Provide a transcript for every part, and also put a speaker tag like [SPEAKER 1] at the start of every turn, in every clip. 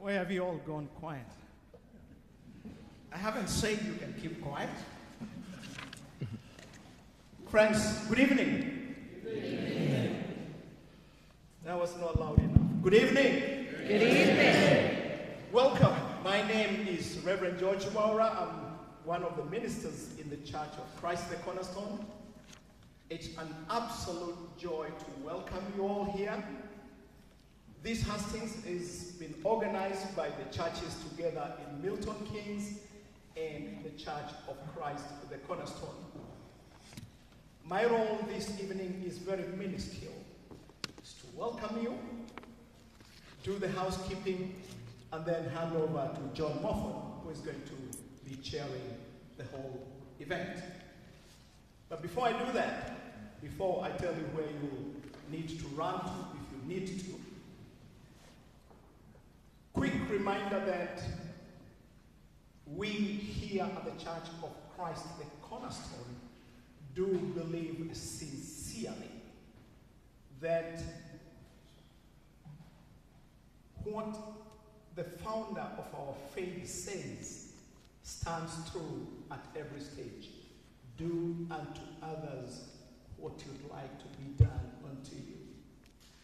[SPEAKER 1] Why have you all gone quiet? I haven't said you can keep quiet. Friends, good evening.
[SPEAKER 2] Good evening.
[SPEAKER 1] That was not loud enough. Good evening.
[SPEAKER 2] Good evening.
[SPEAKER 1] Welcome. My name is Reverend George Maura. I'm one of the ministers in the Church of Christ the Cornerstone. It's an absolute joy to welcome you all here. This Hustings has been organized by the Churches Together in Milton Keynes and the Church of Christ the Cornerstone. My role this evening is very minuscule. It's to welcome you, do the housekeeping, and then hand over to John Moffat, who is going to be chairing the whole event. But before I do that, before I tell you where you need to run to, if you need to, quick reminder that we here at the Church of Christ the Cornerstone do believe sincerely that what the founder of our faith says stands true at every stage. Do unto others what you'd like to be done unto you.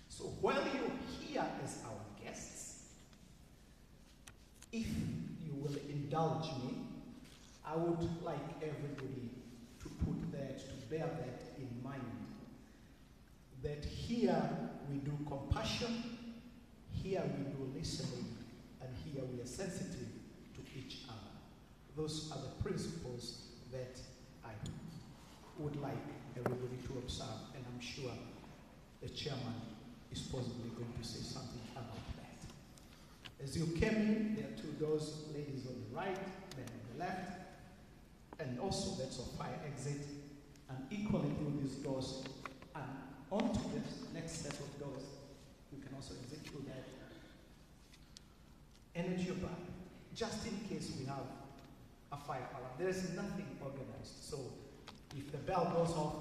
[SPEAKER 1] So while you're here as our guests, if you will indulge me, I would like everybody to put that, to bear that in mind. That here we do compassion, here we do listening, and here we are sensitive to each other. Those are the principles that I would like everybody to observe, and I'm sure the chairman is possibly going to say something about that. As you came in, there are two doors, ladies on the right, men on the left, and also that's a fire exit, and equally through these doors, and onto this next set of doors, you can also exit through that. Energy your bag, just in case we have a fire alarm. There is nothing organized, so if the bell goes off,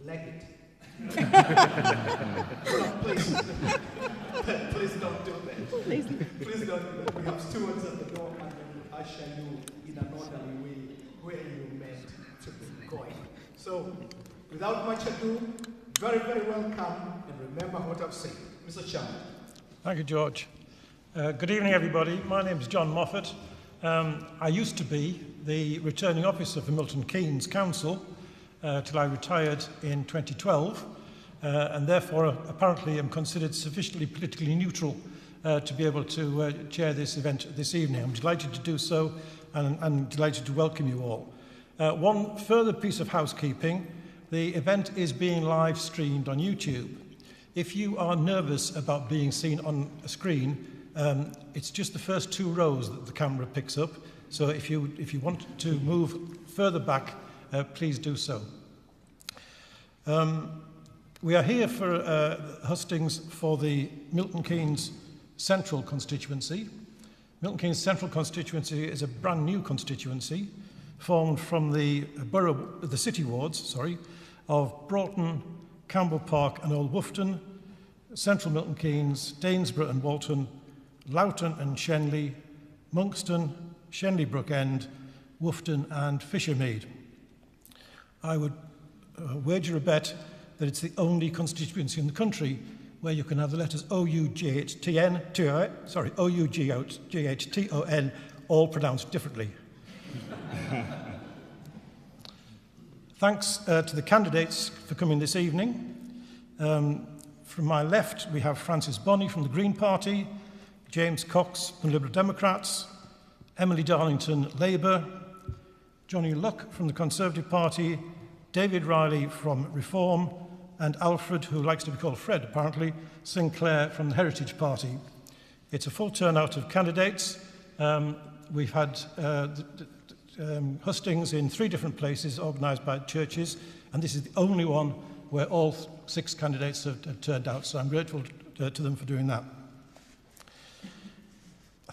[SPEAKER 1] leg it. No, please don't do that. Please don't do that. We have stewards at the door and they will usher you in an orderly way where you're meant to be going. So, without much ado, very, very welcome, and remember what I've said. Mr. Chairman.
[SPEAKER 3] Thank you, George. Good evening, everybody. My name is John Moffat. I used to be the returning officer for Milton Keynes Council till I retired in 2012, and therefore apparently am considered sufficiently politically neutral to be able to chair this event this evening. I'm delighted to do so, and delighted to welcome you all. One further piece of housekeeping: the event is being live streamed on YouTube. If you are nervous about being seen on a screen, it's just the first two rows that the camera picks up. So if you want to move further back, please do so. We are here for hustings for the Milton Keynes Central constituency. Milton Keynes Central constituency is a brand new constituency formed from the city wards, of Broughton, Campbell Park and Old Woughton, Central Milton Keynes, Danesborough and Walton, Loughton and Shenley, Monkston, Shenley Brook End, Woughton and Fishermead. I would wager a bet that it's the only constituency in the country where you can have the letters O-U-G-H-T-O-N all pronounced differently. Thanks to the candidates for coming this evening. From my left, we have Francis Bonney from the Green Party, James Cox from Liberal Democrats, Emily Darlington, Labour, Johnny Luck from the Conservative Party, David Riley from Reform, and Alfred, who likes to be called Fred apparently, Sinclair from the Heritage Party. It's a full turnout of candidates. We've had hustings in 3 different places organised by churches, and this is the only one where all 6 candidates have turned out, so I'm grateful to them for doing that.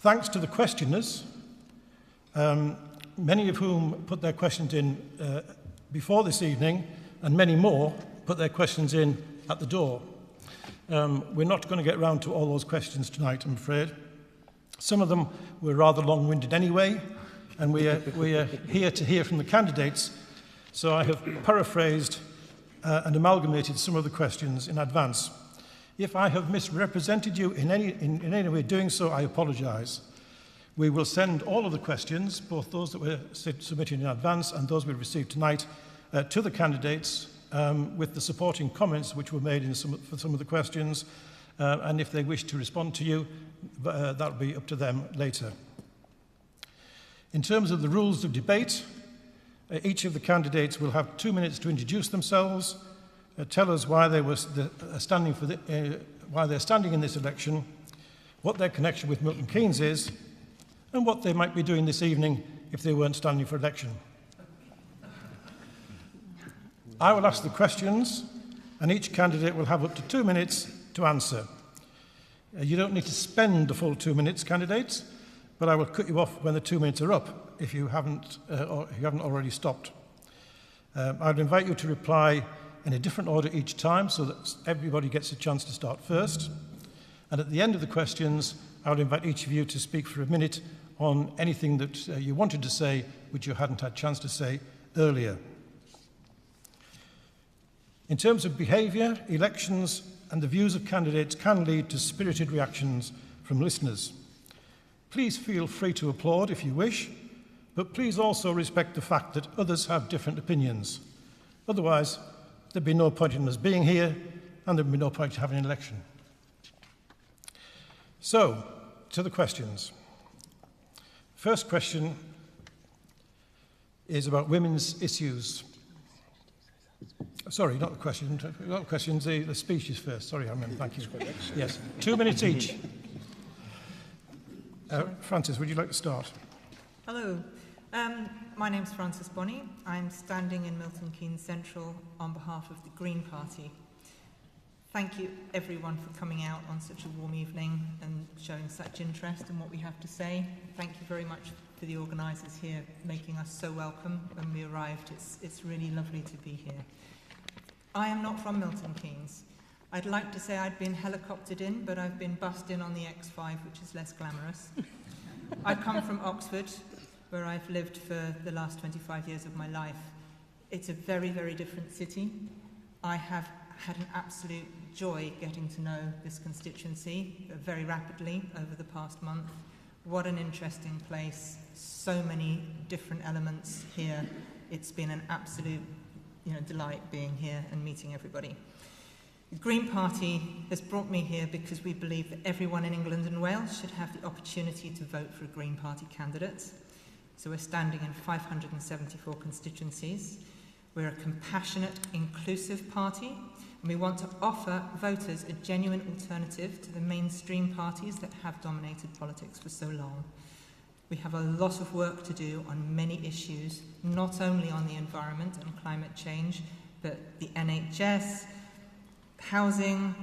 [SPEAKER 3] Thanks to the questioners, many of whom put their questions in before this evening, and many more put their questions in at the door. We're not going to get round to all those questions tonight, I'm afraid. Some of them were rather long-winded anyway, and we are here to hear from the candidates, so I have paraphrased and amalgamated some of the questions in advance. If I have misrepresented you in any way doing so, I apologise. We will send all of the questions, both those that were submitted in advance and those we received tonight, to the candidates with the supporting comments which were made for some of the questions, and if they wish to respond to you, that will be up to them later. In terms of the rules of debate, each of the candidates will have 2 minutes to introduce themselves, tell us why they were standing why they're standing in this election, what their connection with Milton Keynes is, and what they might be doing this evening if they weren't standing for election. I will ask the questions, and each candidate will have up to 2 minutes to answer. You don't need to spend the full 2 minutes, candidates, but I will cut you off when the 2 minutes are up if you haven't already stopped. I'd invite you to reply in a different order each time so that everybody gets a chance to start first. And at the end of the questions, I would invite each of you to speak for a minute on anything that you wanted to say which you hadn't had a chance to say earlier. In terms of behaviour, elections and the views of candidates can lead to spirited reactions from listeners. Please feel free to applaud if you wish, but please also respect the fact that others have different opinions. Otherwise, there'd be no point in us being here, and there'd be no point in having an election. So, to the questions. First question is about women's issues. Sorry, not the question. Not the questions, the speeches first. Sorry, I meant, thank you. Yes, 2 minutes each. Frances, would you like to start?
[SPEAKER 4] Hello. My name's Frances Bonney. I'm standing in Milton Keynes Central on behalf of the Green Party. Thank you, everyone, for coming out on such a warm evening and showing such interest in what we have to say. Thank you very much for the organisers here making us so welcome when we arrived. It's really lovely to be here. I am not from Milton Keynes. I'd like to say I'd been helicoptered in, but I've been bussed in on the X5, which is less glamorous. I come from Oxford, where I've lived for the last 25 years of my life. It's a very, very different city. I have had an absolute joy getting to know this constituency very rapidly over the past month. What an interesting place. So many different elements here. It's been an absolute delight being here and meeting everybody. The Green Party has brought me here because we believe that everyone in England and Wales should have the opportunity to vote for a Green Party candidate. So we're standing in 574 constituencies. We're a compassionate, inclusive party, and we want to offer voters a genuine alternative to the mainstream parties that have dominated politics for so long. We have a lot of work to do on many issues, not only on the environment and climate change, but the NHS, housing,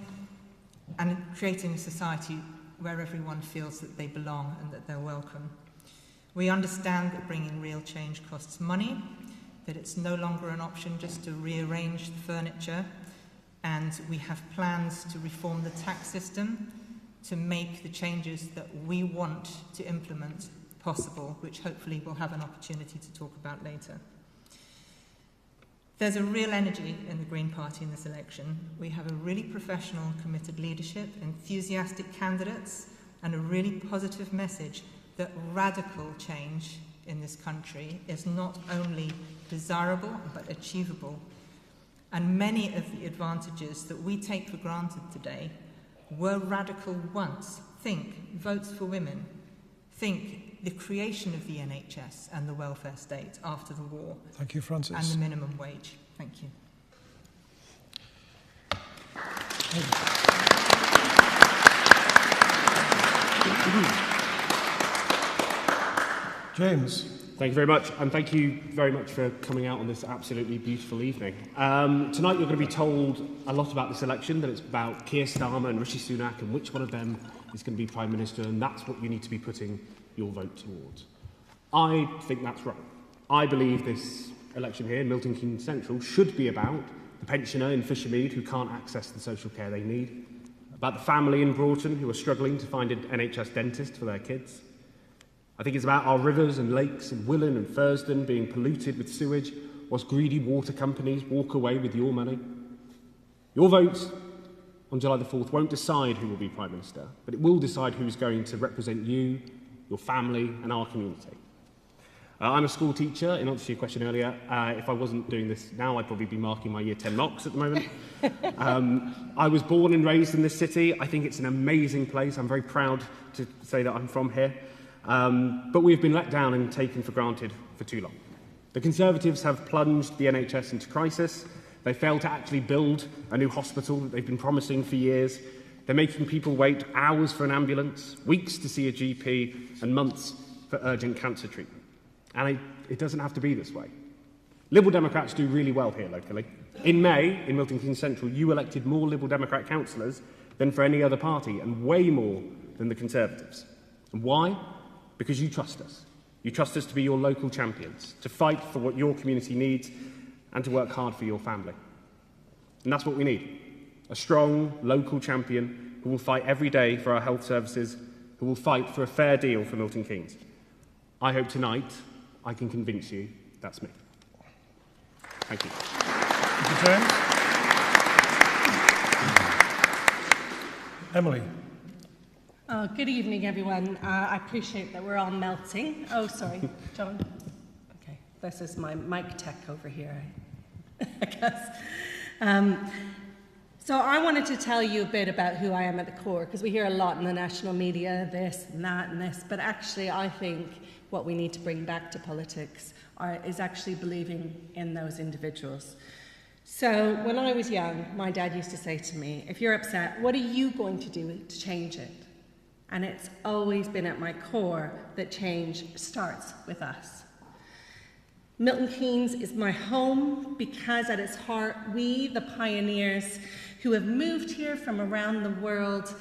[SPEAKER 4] and creating a society where everyone feels that they belong and that they're welcome. We understand that bringing real change costs money, that it's no longer an option just to rearrange the furniture, and we have plans to reform the tax system to make the changes that we want to implement possible, which hopefully we'll have an opportunity to talk about later. There's a real energy in the Green Party in this election. We have a really professional and committed leadership, enthusiastic candidates, and a really positive message that radical change in this country is not only desirable but achievable. And many of the advantages that we take for granted today were radical once. Think votes for women. Think the creation of the NHS and the welfare state after the war.
[SPEAKER 3] Thank you, Frances.
[SPEAKER 4] And the minimum wage. Thank you.
[SPEAKER 3] James.
[SPEAKER 5] Thank you very much, and thank you very much for coming out on this absolutely beautiful evening. Tonight you're going to be told a lot about this election, that it's about Keir Starmer and Rishi Sunak and which one of them is going to be Prime Minister, and that's what you need to be putting your vote towards. I think that's right. I believe this election here in Milton Keynes Central should be about the pensioner in Fishermead who can't access the social care they need, about the family in Broughton who are struggling to find an NHS dentist for their kids. I think it's about our rivers and lakes in Willen and Furston being polluted with sewage whilst greedy water companies walk away with your money. Your vote on July the 4th won't decide who will be Prime Minister, but it will decide who's going to represent you, your family and our community. I'm a school teacher. In answer to your question earlier, if I wasn't doing this now, I'd probably be marking my Year 10 mocks at the moment. I was born and raised in this city. I think it's an amazing place. I'm very proud to say that I'm from here. But we've been let down and taken for granted for too long. The Conservatives have plunged the NHS into crisis. They failed to actually build a new hospital that they've been promising for years. They're making people wait hours for an ambulance, weeks to see a GP, and months for urgent cancer treatment. And it doesn't have to be this way. Liberal Democrats do really well here locally. In May, in Milton Keynes Central, you elected more Liberal Democrat councillors than for any other party, and way more than the Conservatives. And why? Because you trust us. You trust us to be your local champions, to fight for what your community needs, and to work hard for your family. And that's what we need. A strong local champion who will fight every day for our health services, who will fight for a fair deal for Milton Keynes. I hope tonight I can convince you that's me. Thank you.
[SPEAKER 3] Thank you, James. Emily.
[SPEAKER 2] Oh, good evening, everyone. I appreciate that we're all melting. Oh, sorry, John. Okay, this is my mic tech over here, I guess. So I wanted to tell you a bit about who I am at the core, because we hear a lot in the national media, this and that and this, but actually I think what we need to bring back to politics is actually believing in those individuals. So when I was young, my dad used to say to me, if you're upset, what are you going to do to change it? And it's always been at my core that change starts with us. Milton Keynes is my home because at its heart, we, the pioneers who have moved here from around the world,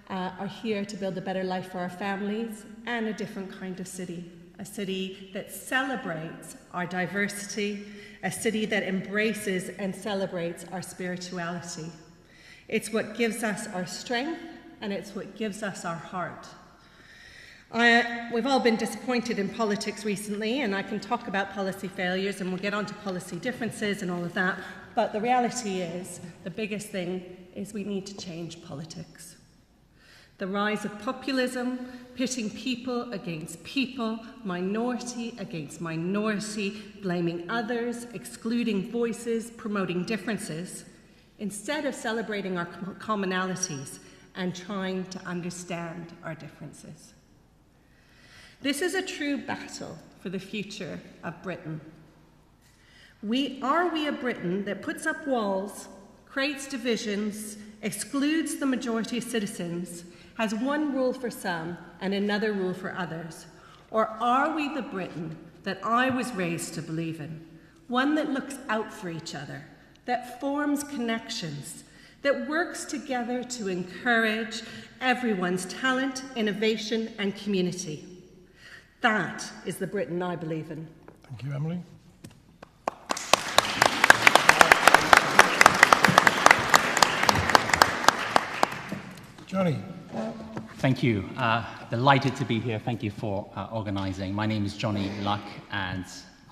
[SPEAKER 2] are here to build a better life for our families and a different kind of city. A city that celebrates our diversity, a city that embraces and celebrates our spirituality. It's what gives us our strength, and it's what gives us our heart. We've all been disappointed in politics recently, and I can talk about policy failures, and we'll get on to policy differences and all of that, but the reality is, the biggest thing is we need to change politics. The rise of populism, pitting people against people, minority against minority, blaming others, excluding voices, promoting differences, instead of celebrating our commonalities and trying to understand our differences. This is a true battle for the future of Britain. Are we a Britain that puts up walls, creates divisions, excludes the majority of citizens, has one rule for some and another rule for others? Or are we the Britain that I was raised to believe in? One that looks out for each other, that forms connections, that works together to encourage everyone's talent, innovation, and community. That is the Britain I believe in.
[SPEAKER 3] Thank you, Emily. Johnny.
[SPEAKER 6] Thank you. Delighted to be here. Thank you for organising. My name is Johnny Luck, and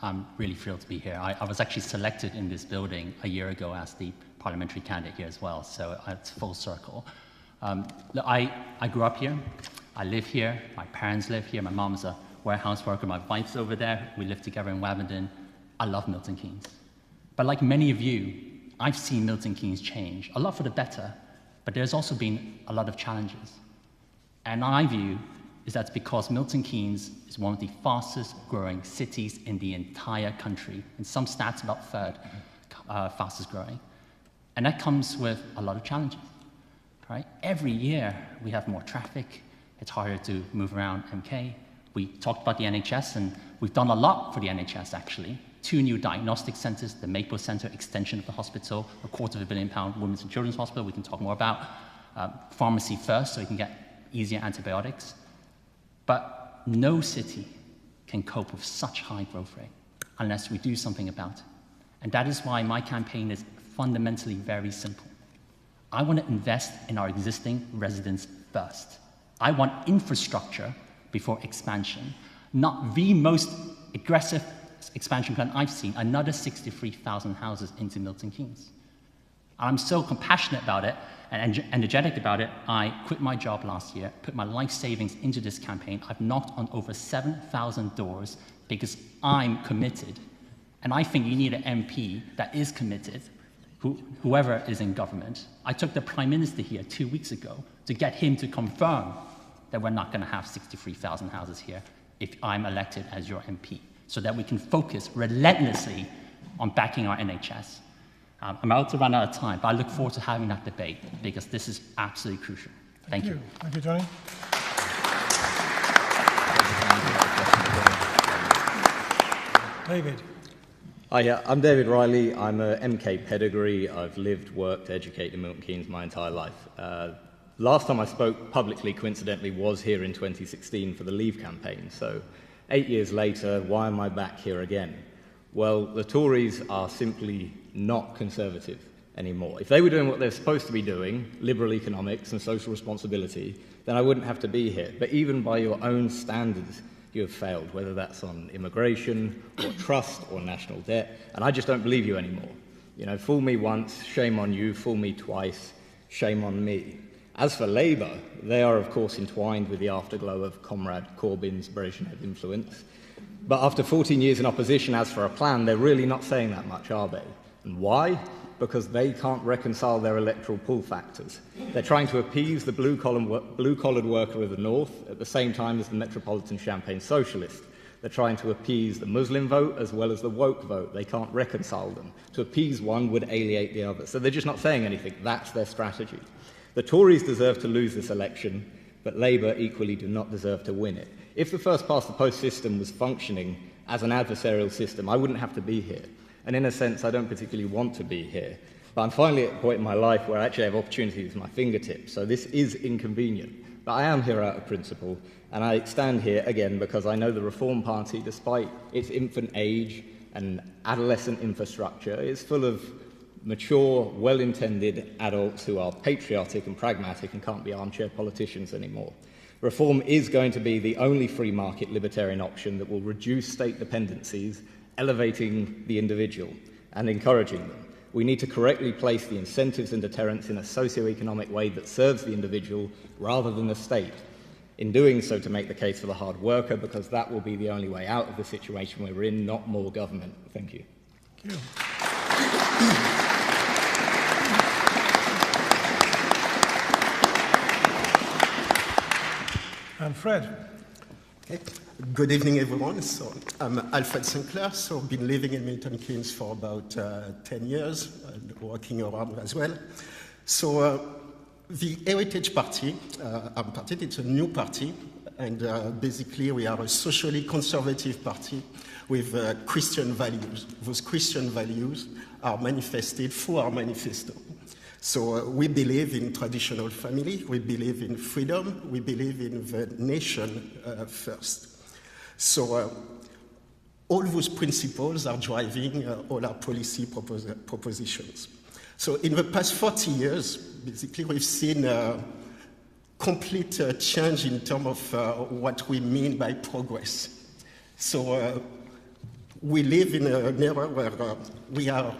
[SPEAKER 6] I'm really thrilled to be here. I was actually selected in this building a year ago as the parliamentary candidate here as well, so it's full circle. I grew up here. I live here. My parents live here. My mom's a warehouse worker. My wife's over there. We live together in Waberdon. I love Milton Keynes. But like many of you, I've seen Milton Keynes change, a lot for the better, but there's also been a lot of challenges. And my view is that's because Milton Keynes is one of the fastest growing cities in the entire country. In some stats, about third fastest growing. And that comes with a lot of challenges, right? Every year we have more traffic. It's harder to move around MK. We talked about the NHS, and we've done a lot for the NHS, actually. 2 new diagnostic centres, the Maple Centre extension of the hospital, a £250 million Women's and Children's Hospital we can talk more about, pharmacy first so you can get easier antibiotics. But no city can cope with such high growth rate unless we do something about it. And that is why my campaign is fundamentally very simple. I want to invest in our existing residents first. I want infrastructure before expansion, not the most aggressive expansion plan I've seen, another 63,000 houses into Milton Keynes. I'm so compassionate about it and energetic about it. I quit my job last year, put my life savings into this campaign. I've knocked on over 7,000 doors because I'm committed. And I think you need an MP that is committed, whoever is in government. I took the Prime Minister here 2 weeks ago to get him to confirm that we're not going to have 63,000 houses here if I'm elected as your MP, so that we can focus relentlessly on backing our NHS. I'm about to run out of time, but I look forward to having that debate because this is absolutely crucial. Thank you.
[SPEAKER 3] Thank you, Johnny. David.
[SPEAKER 7] Hi, I'm David Riley. I'm a MK pedigree. I've lived, worked, educated in Milton Keynes my entire life. Last time I spoke publicly, coincidentally, was here in 2016 for the Leave campaign. So 8 years later, why am I back here again? Well, the Tories are simply not conservative anymore. If they were doing what they're supposed to be doing, liberal economics and social responsibility, then I wouldn't have to be here. But even by your own standards, you have failed, whether that's on immigration or trust or national debt, and I just don't believe you anymore. You know, fool me once, shame on you. Fool me twice, shame on me. As for Labour, they are, of course, entwined with the afterglow of Comrade Corbyn's Brezhnev influence. But after 14 years in opposition, as for a plan, they're really not saying that much, are they? And why? Because they can't reconcile their electoral pull factors. They're trying to appease the blue-collared worker of the North at the same time as the metropolitan Champagne socialist. They're trying to appease the Muslim vote as well as the woke vote. They can't reconcile them. To appease one would alienate the other. So they're just not saying anything. That's their strategy. The Tories deserve to lose this election, but Labour equally do not deserve to win it. If the first-past-the-post system was functioning as an adversarial system, I wouldn't have to be here. And in a sense, I don't particularly want to be here. But I'm finally at a point in my life where I actually have opportunities at my fingertips. So this is inconvenient. But I am here out of principle, and I stand here again because I know the Reform Party, despite its infant age and adolescent infrastructure, is full of mature, well-intended adults who are patriotic and pragmatic and can't be armchair politicians anymore. Reform is going to be the only free market libertarian option that will reduce state dependencies, elevating the individual and encouraging them. We need to correctly place the incentives and deterrents in a socio-economic way that serves the individual rather than the state. In doing so, to make the case for the hard worker, because that will be the only way out of the situation we're in, not more government. Thank you.
[SPEAKER 3] Thank you. And Fred.
[SPEAKER 8] Okay. Good evening, everyone. So I'm Alfred Sinclair. So I've been living in Milton Keynes for about 10 years, and working around as well. So the Heritage Party, I'm part of it, it's a new party, and basically we are a socially conservative party with Christian values. Those Christian values are manifested through our manifesto. So we believe in traditional family, we believe in freedom, we believe in the nation first. So all those principles are driving all our policy propositions. So in the past 40 years, basically we've seen a complete change in terms of what we mean by progress. So we live in an era where we are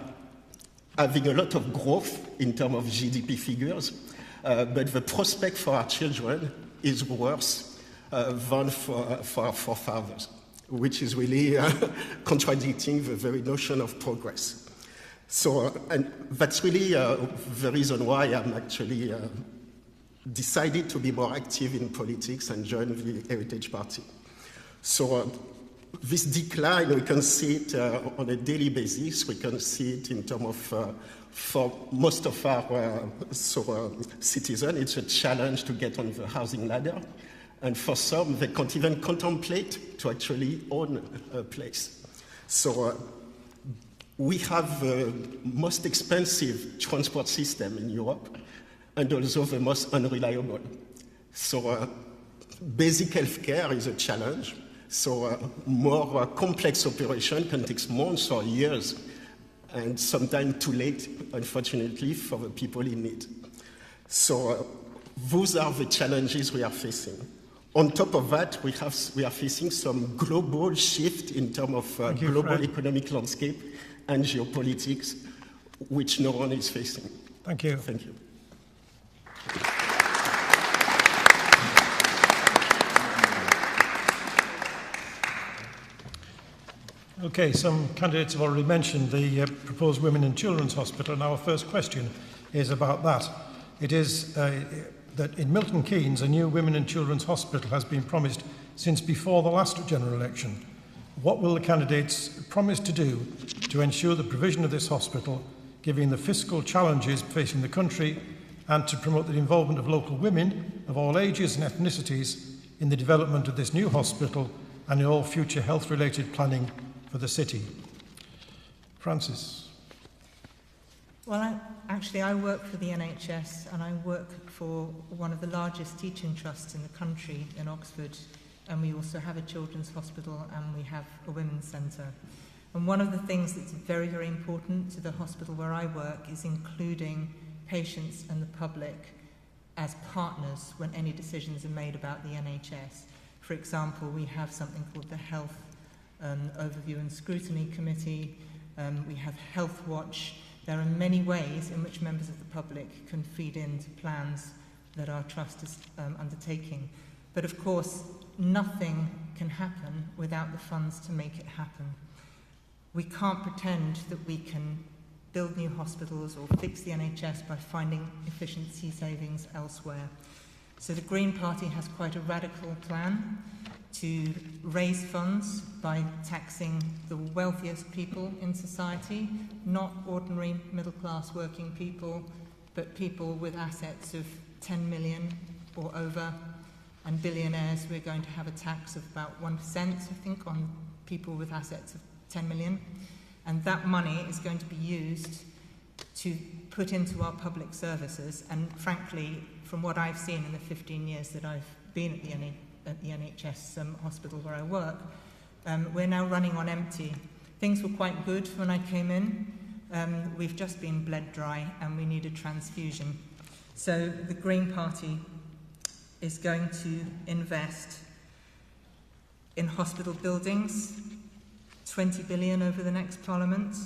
[SPEAKER 8] having a lot of growth in terms of GDP figures, but the prospect for our children is worse than for our forefathers, which is really contradicting the very notion of progress. So, and that's really the reason why I'm actually decided to be more active in politics and join the Heritage Party. So this decline, we can see it on a daily basis. We can see it in terms of, for most of our citizens, it's a challenge to get on the housing ladder. And for some, they can't even contemplate to actually own a place. So we have the most expensive transport system in Europe, and also the most unreliable. So basic healthcare is a challenge. So more complex operation can take months or years, and sometimes too late, unfortunately, for the people in need. So those are the challenges we are facing. On top of that, we are facing some global shift in terms of global economic landscape and geopolitics, which no one is facing.
[SPEAKER 3] Thank you.
[SPEAKER 8] Thank you.
[SPEAKER 3] Okay, some candidates have already mentioned the proposed Women and Children's Hospital, and our first question is about that. It is that in Milton Keynes, a new Women and Children's Hospital has been promised since before the last general election. What will the candidates promise to do to ensure the provision of this hospital, given the fiscal challenges facing the country, and to promote the involvement of local women of all ages and ethnicities in the development of this new hospital and in all future health-related planning for the city? Francis.
[SPEAKER 4] Well, I work for the NHS, and I work for one of the largest teaching trusts in the country in Oxford, and we also have a children's hospital and we have a women's centre. And one of the things that's very, very important to the hospital where I work is including patients and the public as partners when any decisions are made about the NHS. For example, we have something called the Health Overview and Scrutiny Committee. We have Health Watch. There are many ways in which members of the public can feed into plans that our trust is undertaking. But of course, nothing can happen without the funds to make it happen. We can't pretend that we can build new hospitals or fix the NHS by finding efficiency savings elsewhere. So the Green Party has quite a radical plan to raise funds by taxing the wealthiest people in society, not ordinary middle-class working people, but people with assets of 10 million or over, and billionaires. We're going to have a tax of about 1%, I think, on people with assets of 10 million. And that money is going to be used to put into our public services. And frankly, from what I've seen in the 15 years that I've been at the NHS hospital where I work, we're now running on empty. Things were quite good when I came in. We've just been bled dry and we need a transfusion. So the Green Party is going to invest in hospital buildings, 20 billion over the next Parliament,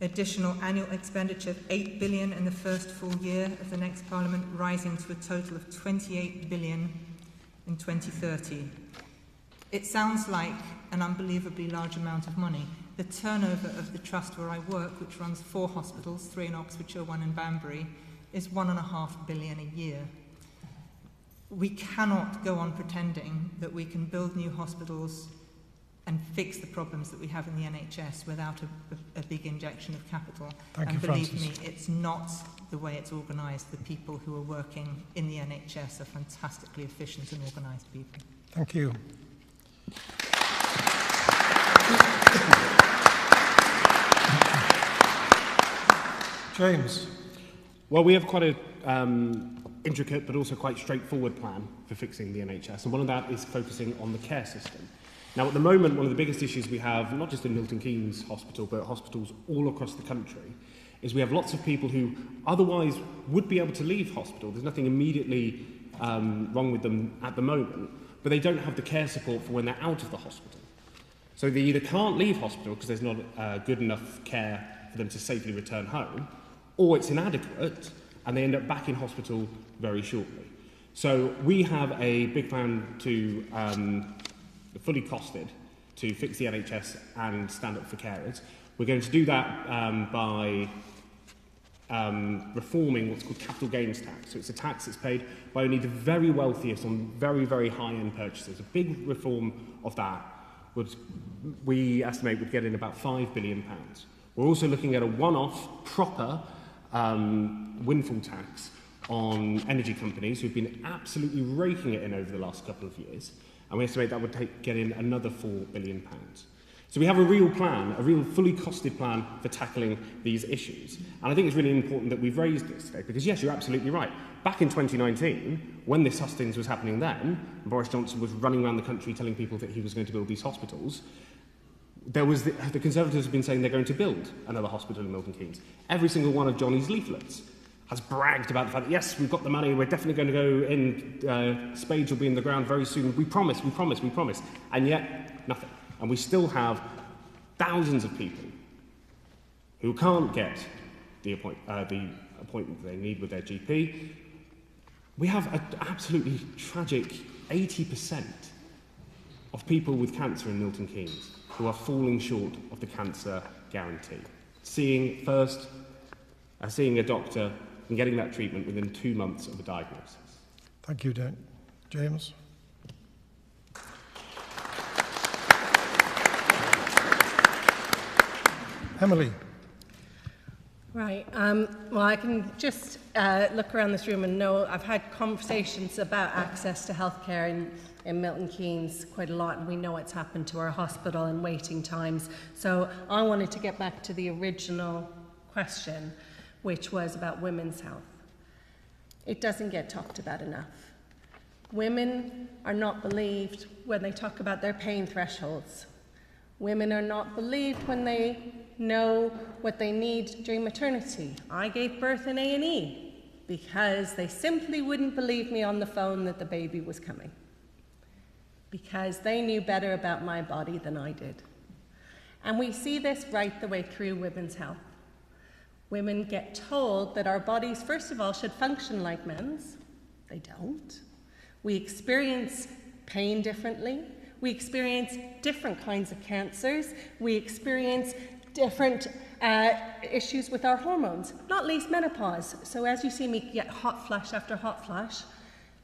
[SPEAKER 4] additional annual expenditure of 8 billion in the first full year of the next Parliament, rising to a total of 28 billion in 2030. It sounds like an unbelievably large amount of money. The turnover of the trust where I work, which runs 4 hospitals, 3 in Oxfordshire, 1 in Banbury, is 1.5 billion a year. We cannot go on pretending that we can build new hospitals and fix the problems that we have in the NHS without a big injection of capital.
[SPEAKER 3] Thank you,
[SPEAKER 4] believe
[SPEAKER 3] Francis.
[SPEAKER 4] me, it's not the way it's organised. The people who are working in the NHS are fantastically efficient and organised people.
[SPEAKER 3] Thank you. James.
[SPEAKER 5] Well, we have quite a intricate but also quite straightforward plan for fixing the NHS, and one of that is focusing on the care system. Now, at the moment, one of the biggest issues we have, not just in Milton Keynes Hospital, but hospitals all across the country, is we have lots of people who otherwise would be able to leave hospital. There's nothing immediately wrong with them at the moment, but they don't have the care support for when they're out of the hospital. So they either can't leave hospital because there's not good enough care for them to safely return home, or it's inadequate, and they end up back in hospital very shortly. So we have a big plan to fully costed to fix the NHS and stand up for carers. We're going to do that by reforming what's called capital gains tax. So it's a tax that's paid by only the very wealthiest on very, very high-end purchases. A big reform of that would, we estimate, would get in about £5 billion. We're also looking at a one-off, proper windfall tax on energy companies who've been absolutely raking it in over the last couple of years. And we estimate that would get in another £4 billion. So we have a real plan, a real fully costed plan for tackling these issues. And I think it's really important that we've raised this today, because yes, you're absolutely right. Back in 2019, when this Hustings was happening then, and Boris Johnson was running around the country telling people that he was going to build these hospitals, there was the Conservatives have been saying they're going to build another hospital in Milton Keynes. Every single one of Johnny's leaflets has bragged about the fact that, yes, we've got the money, we're definitely going to go in, spades will be in the ground very soon, we promise, and yet nothing. And we still have thousands of people who can't get the appointment they need with their GP. We have an absolutely tragic 80% of people with cancer in Milton Keynes who are falling short of the cancer guarantee. Seeing a doctor and getting that treatment within 2 months of a diagnosis.
[SPEAKER 3] Thank you, James. Emily.
[SPEAKER 2] Right. Well, I can just look around this room and know I've had conversations about access to healthcare in Milton Keynes quite a lot, and we know what's happened to our hospital and waiting times. So I wanted to get back to the original question, which was about women's health. It doesn't get talked about enough. Women are not believed when they talk about their pain thresholds. Women are not believed when they know what they need during maternity. I gave birth in A&E because they simply wouldn't believe me on the phone that the baby was coming, because they knew better about my body than I did. And we see this right the way through women's health. Women get told that our bodies, first of all, should function like men's. They don't. We experience pain differently. We experience different kinds of cancers. We experience different issues with our hormones, not least menopause. So as you see me get hot flush after hot flush,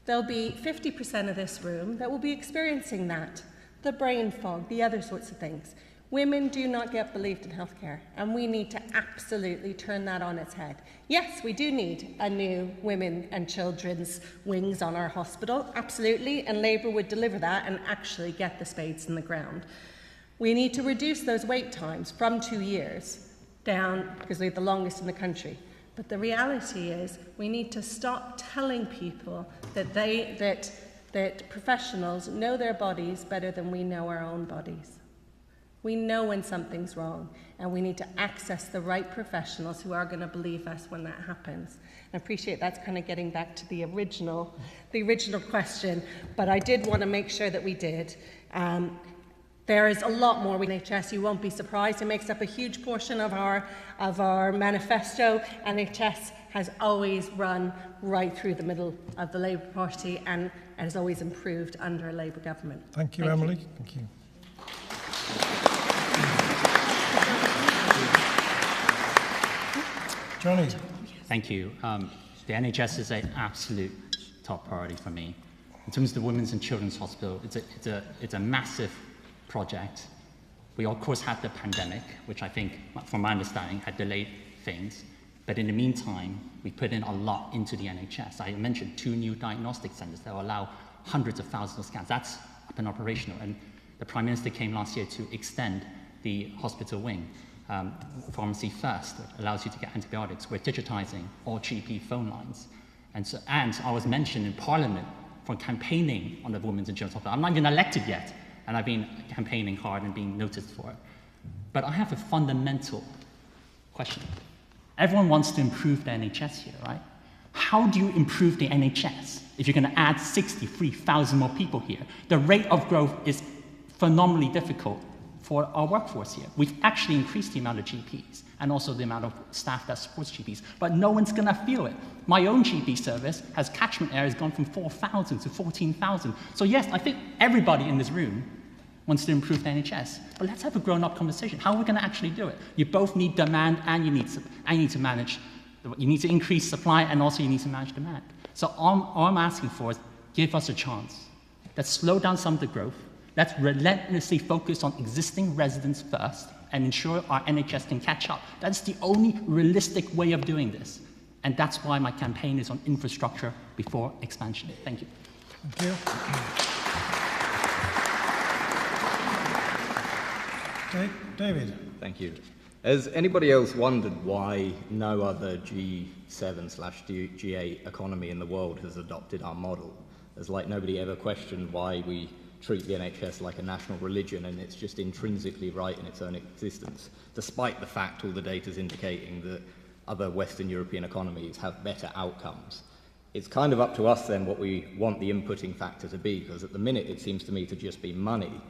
[SPEAKER 2] there'll be 50% of this room that will be experiencing that. The brain fog, the other sorts of things. Women do not get believed in healthcare, and we need to absolutely turn that on its head. Yes, we do need a new women and children's wings on our hospital, absolutely, and Labour would deliver that and actually get the spades in the ground. We need to reduce those wait times from 2 years down, because they're the longest in the country. But the reality is we need to stop telling people that that professionals know their bodies better than we know our own bodies. We know when something's wrong, and we need to access the right professionals who are going to believe us when that happens. I appreciate that's kind of getting back to the original question, but I did want to make sure that we did. There is a lot more with NHS. You won't be surprised. It makes up a huge portion of our manifesto. NHS has always run right through the middle of the Labour Party and has always improved under a Labour government.
[SPEAKER 3] Thank you, Emily. Thank you. Johnny.
[SPEAKER 6] Thank you. The NHS is an absolute top priority for me. In terms of the Women's and Children's Hospital, it's a massive project. We of course had the pandemic, which I think, from my understanding, had delayed things. But in the meantime, we put in a lot into the NHS. I mentioned 2 new diagnostic centres that will allow hundreds of thousands of scans. That's up and operational. And the Prime Minister came last year to extend the hospital wing. Pharmacy First allows you to get antibiotics. We're digitising all GP phone lines. And I was mentioned in Parliament for campaigning on the Women's and Children's Hospital. I'm not even elected yet, and I've been campaigning hard and being noticed for it. But I have a fundamental question. Everyone wants to improve the NHS here, right? How do you improve the NHS if you're going to add 63,000 more people here? The rate of growth is phenomenally difficult for our workforce here. We've actually increased the amount of GPs and also the amount of staff that supports GPs, but no one's going to feel it. My own GP service has catchment areas gone from 4,000 to 14,000. So yes, I think everybody in this room wants to improve the NHS, but let's have a grown-up conversation. How are we going to actually do it? You both need demand, and you need to manage. You need to increase supply, and also you need to manage demand. So all I'm asking for is give us a chance. Let's slow down some of the growth. Let's relentlessly focus on existing residents first and ensure our NHS can catch up. That's the only realistic way of doing this. And that's why my campaign is on infrastructure before expansion. Thank you.
[SPEAKER 3] Thank you. David.
[SPEAKER 7] Thank you. Has anybody else wondered why no other G7/G8 economy in the world has adopted our model? There's like nobody ever questioned why we treat the NHS like a national religion, and it's just intrinsically right in its own existence, despite the fact all the data is indicating that other Western European economies have better outcomes. It's kind of up to us then what we want the inputting factor to be, because at the minute it seems to me to just be money,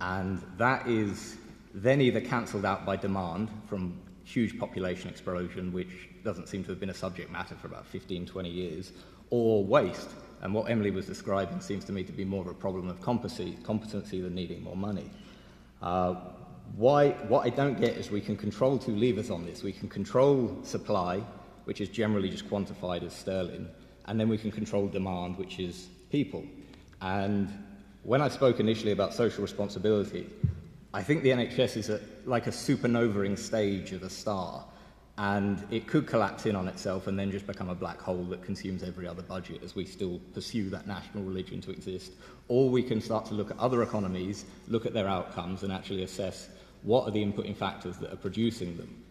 [SPEAKER 7] and that is then either cancelled out by demand from huge population explosion, which doesn't seem to have been a subject matter for about 15, 20 years, or waste. And what Emily was describing seems to me to be more of a problem of competency than needing more money. What I don't get is we can control two levers on this. We can control supply, which is generally just quantified as sterling, and then we can control demand, which is people. And when I spoke initially about social responsibility, I think the NHS is like a supernovaing stage of a star, and it could collapse in on itself and then just become a black hole that consumes every other budget as we still pursue that national religion to exist. Or we can start to look at other economies, look at their outcomes, and actually assess what are the inputting factors that are producing them.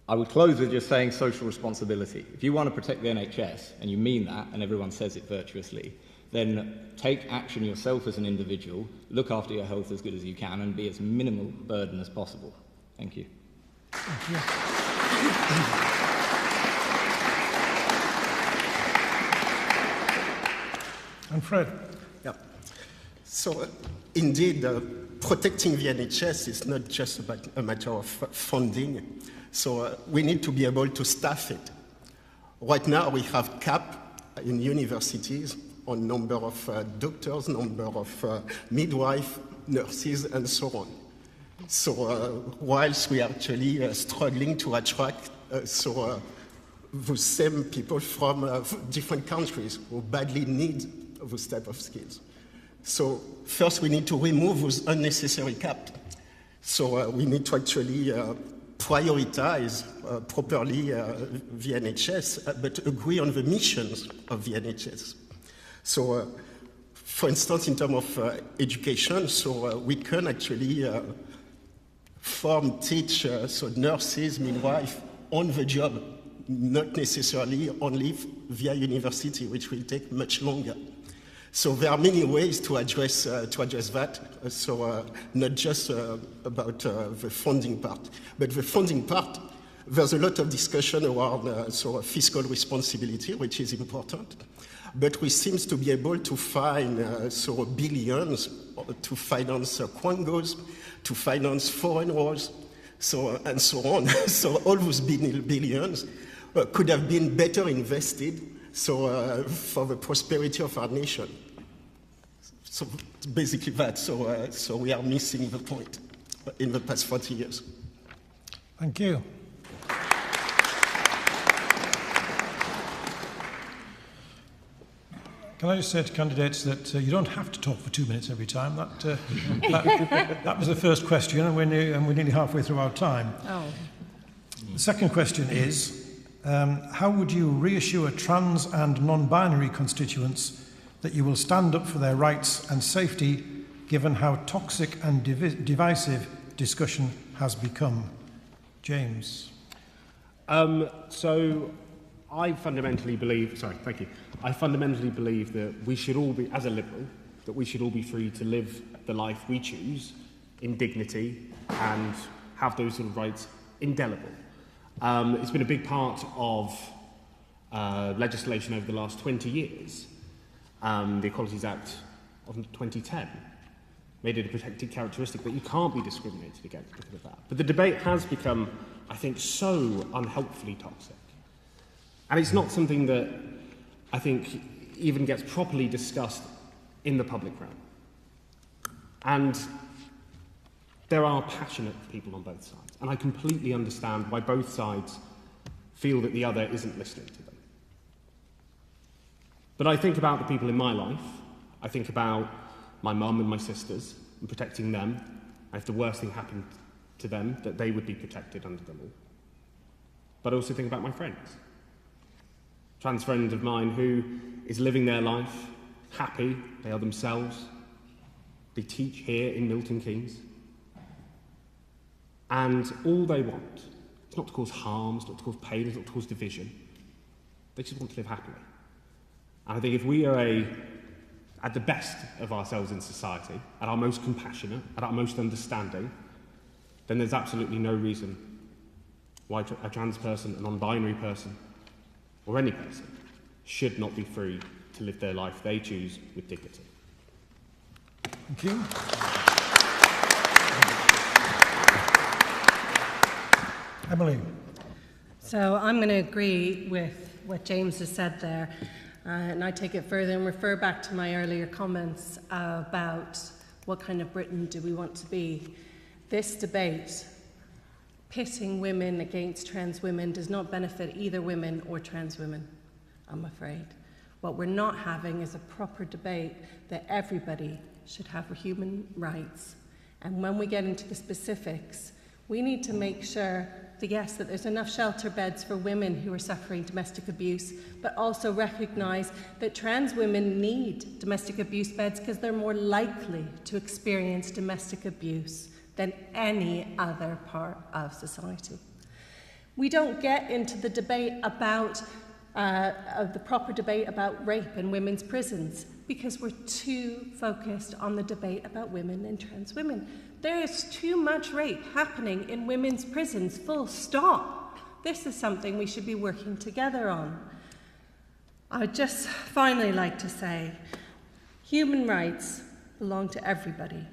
[SPEAKER 7] I would close with just saying social responsibility. If you want to protect the NHS, and you mean that, and everyone says it virtuously, then take action yourself as an individual, look after your health as good as you can, and be as minimal burden as possible. Thank you.
[SPEAKER 3] Thank you. And Fred.
[SPEAKER 8] Yeah. So, indeed, protecting the NHS is not just about a matter of funding. So we need to be able to staff it. Right now, we have cap in universities on number of doctors, number of midwives, nurses, and so on. So whilst we are actually struggling to attract the same people from different countries who badly need those type of skills. So first we need to remove those unnecessary caps. So we need to actually prioritize properly the NHS, but agree on the missions of the NHS. So for instance, in terms of education, so we can actually teach nurses, midwives on the job, not necessarily only via university, which will take much longer. So there are many ways to address that. So not just about the funding part, but the funding part. There's a lot of discussion around fiscal responsibility, which is important. But we seem to be able to find billions to finance quangos, to finance foreign wars, and so on. So all those billions could have been better invested for the prosperity of our nation. So basically that. So we are missing the point in the past 40 years.
[SPEAKER 3] Thank you. Can I just say to candidates that you don't have to talk for 2 minutes every time. That was the first question, and we're nearly halfway through our time.
[SPEAKER 2] Oh.
[SPEAKER 3] The second question is, how would you reassure trans and non-binary constituents that you will stand up for their rights and safety, given how toxic and divisive discussion has become? James.
[SPEAKER 5] So I fundamentally believe, I fundamentally believe that we should all be, as a liberal, that we should all be free to live the life we choose in dignity and have those sort of rights indelible. It's been a big part of legislation over the last 20 years. The Equalities Act of 2010 made it a protected characteristic that you can't be discriminated against because of that. But the debate has become, I think, so unhelpfully toxic. And it's not something that I think even gets properly discussed in the public realm. And there are passionate people on both sides. And I completely understand why both sides feel that the other isn't listening to them. But I think about the people in my life. I think about my mum and my sisters and protecting them. And if the worst thing happened to them, that they would be protected under the law. But I also think about my friends. A trans friend of mine who is living their life happy, they are themselves. They teach here in Milton Keynes. And all they want is not to cause harm, it's not to cause pain, it's not to cause division. They just want to live happily. And I think if we are at the best of ourselves in society, at our most compassionate, at our most understanding, then there's absolutely no reason why a trans person, a non-binary person, or any person should not be free to live their life they choose with dignity.
[SPEAKER 3] Thank you. Emily.
[SPEAKER 2] So I'm going to agree with what James has said there, and I take it further and refer back to my earlier comments about what kind of Britain do we want to be. This debate, pitting women against trans women, does not benefit either women or trans women, I'm afraid. What we're not having is a proper debate that everybody should have human rights. And when we get into the specifics, we need to make sure that, yes, that there's enough shelter beds for women who are suffering domestic abuse, but also recognise that trans women need domestic abuse beds because they're more likely to experience domestic abuse than any other part of society. We don't get into the debate about the proper debate about rape in women's prisons because we're too focused on the debate about women and trans women. There is too much rape happening in women's prisons, full stop. This is something we should be working together on. I would just finally like to say, human rights belong to everybody.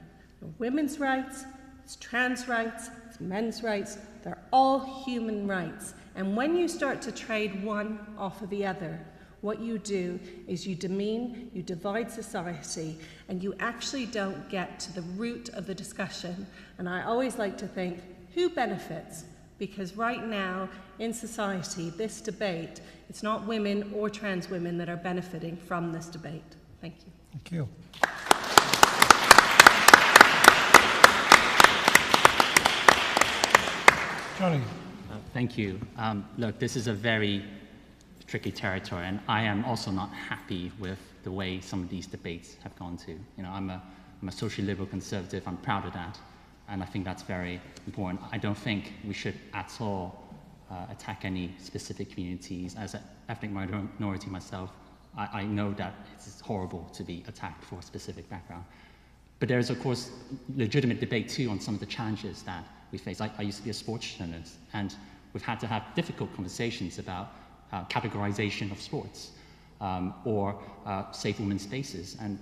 [SPEAKER 2] Women's rights, it's trans rights, it's men's rights, they're all human rights. And when you start to trade one off of the other, what you do is you demean, you divide society, and you actually don't get to the root of the discussion. And I always like to think, who benefits? Because right now in society, this debate, it's not women or trans women that are benefiting from this debate. Thank you.
[SPEAKER 3] Thank you. Johnny.
[SPEAKER 6] Thank you. Look, this is a very tricky territory, and I am also not happy with the way some of these debates have gone to. You know, I'm a social liberal conservative. I'm proud of that, and I think that's very important. I don't think we should at all attack any specific communities. As an ethnic minority myself, I know that it's horrible to be attacked for a specific background. But there is, of course, legitimate debate too on some of the challenges that we face. I used to be a sports journalist, and we've had to have difficult conversations about categorization of sports or safe women's spaces. And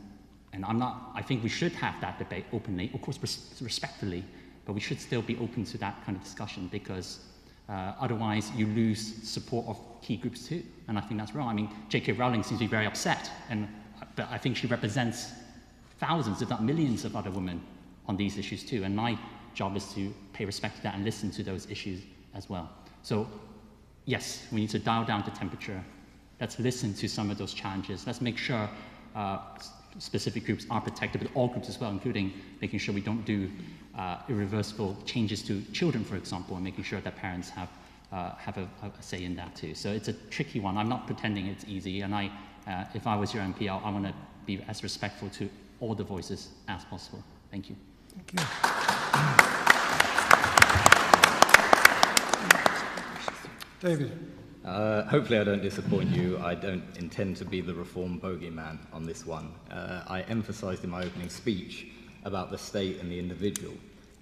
[SPEAKER 6] I think we should have that debate openly, of course respectfully, but we should still be open to that kind of discussion because otherwise you lose support of key groups too. And I think that's wrong. I mean, J.K. Rowling seems to be very upset, but I think she represents thousands, if not millions, of other women on these issues too. And my job is to pay respect to that and listen to those issues as well. So yes, we need to dial down the temperature. Let's listen to some of those challenges. Let's make sure specific groups are protected, but all groups as well, including making sure we don't do irreversible changes to children, for example, and making sure that parents have a say in that too. So it's a tricky one. I'm not pretending it's easy, and if I was your MP, I want to be as respectful to all the voices as possible. Thank you.
[SPEAKER 3] Thank you. David.
[SPEAKER 7] Hopefully I don't disappoint you. I don't intend to be the reform bogeyman on this one. I emphasised in my opening speech about the state and the individual.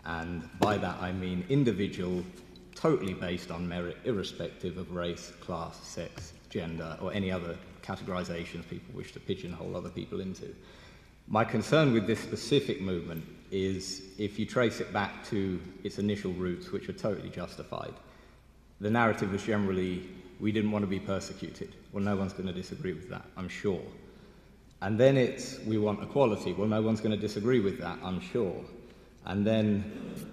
[SPEAKER 7] And by that I mean individual totally based on merit, irrespective of race, class, sex, gender, or any other categorisations people wish to pigeonhole other people into. My concern with this specific movement is if you trace it back to its initial roots, which are totally justified, the narrative was generally, we didn't want to be persecuted. Well, no one's going to disagree with that, I'm sure. And then it's, we want equality. Well, no one's going to disagree with that, I'm sure. And then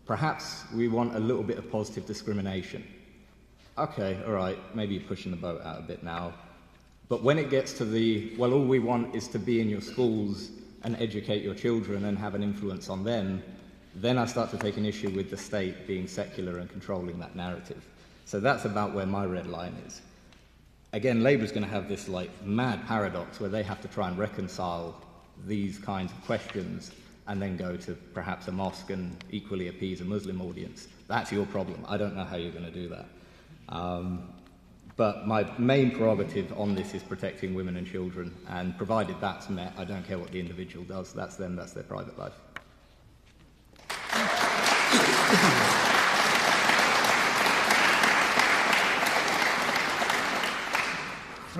[SPEAKER 7] perhaps we want a little bit of positive discrimination. Okay, all right, maybe you're pushing the boat out a bit now. But when it gets to the, well, all we want is to be in your schools and educate your children and have an influence on them, then I start to take an issue with the state being secular and controlling that narrative. So that's about where my red line is. Again, Labour's going to have this like mad paradox where they have to try and reconcile these kinds of questions and then go to perhaps a mosque and equally appease a Muslim audience. That's your problem. I don't know how you're going to do that. But my main prerogative on this is protecting women and children, and provided that's met, I don't care what the individual does. That's them, that's their private life.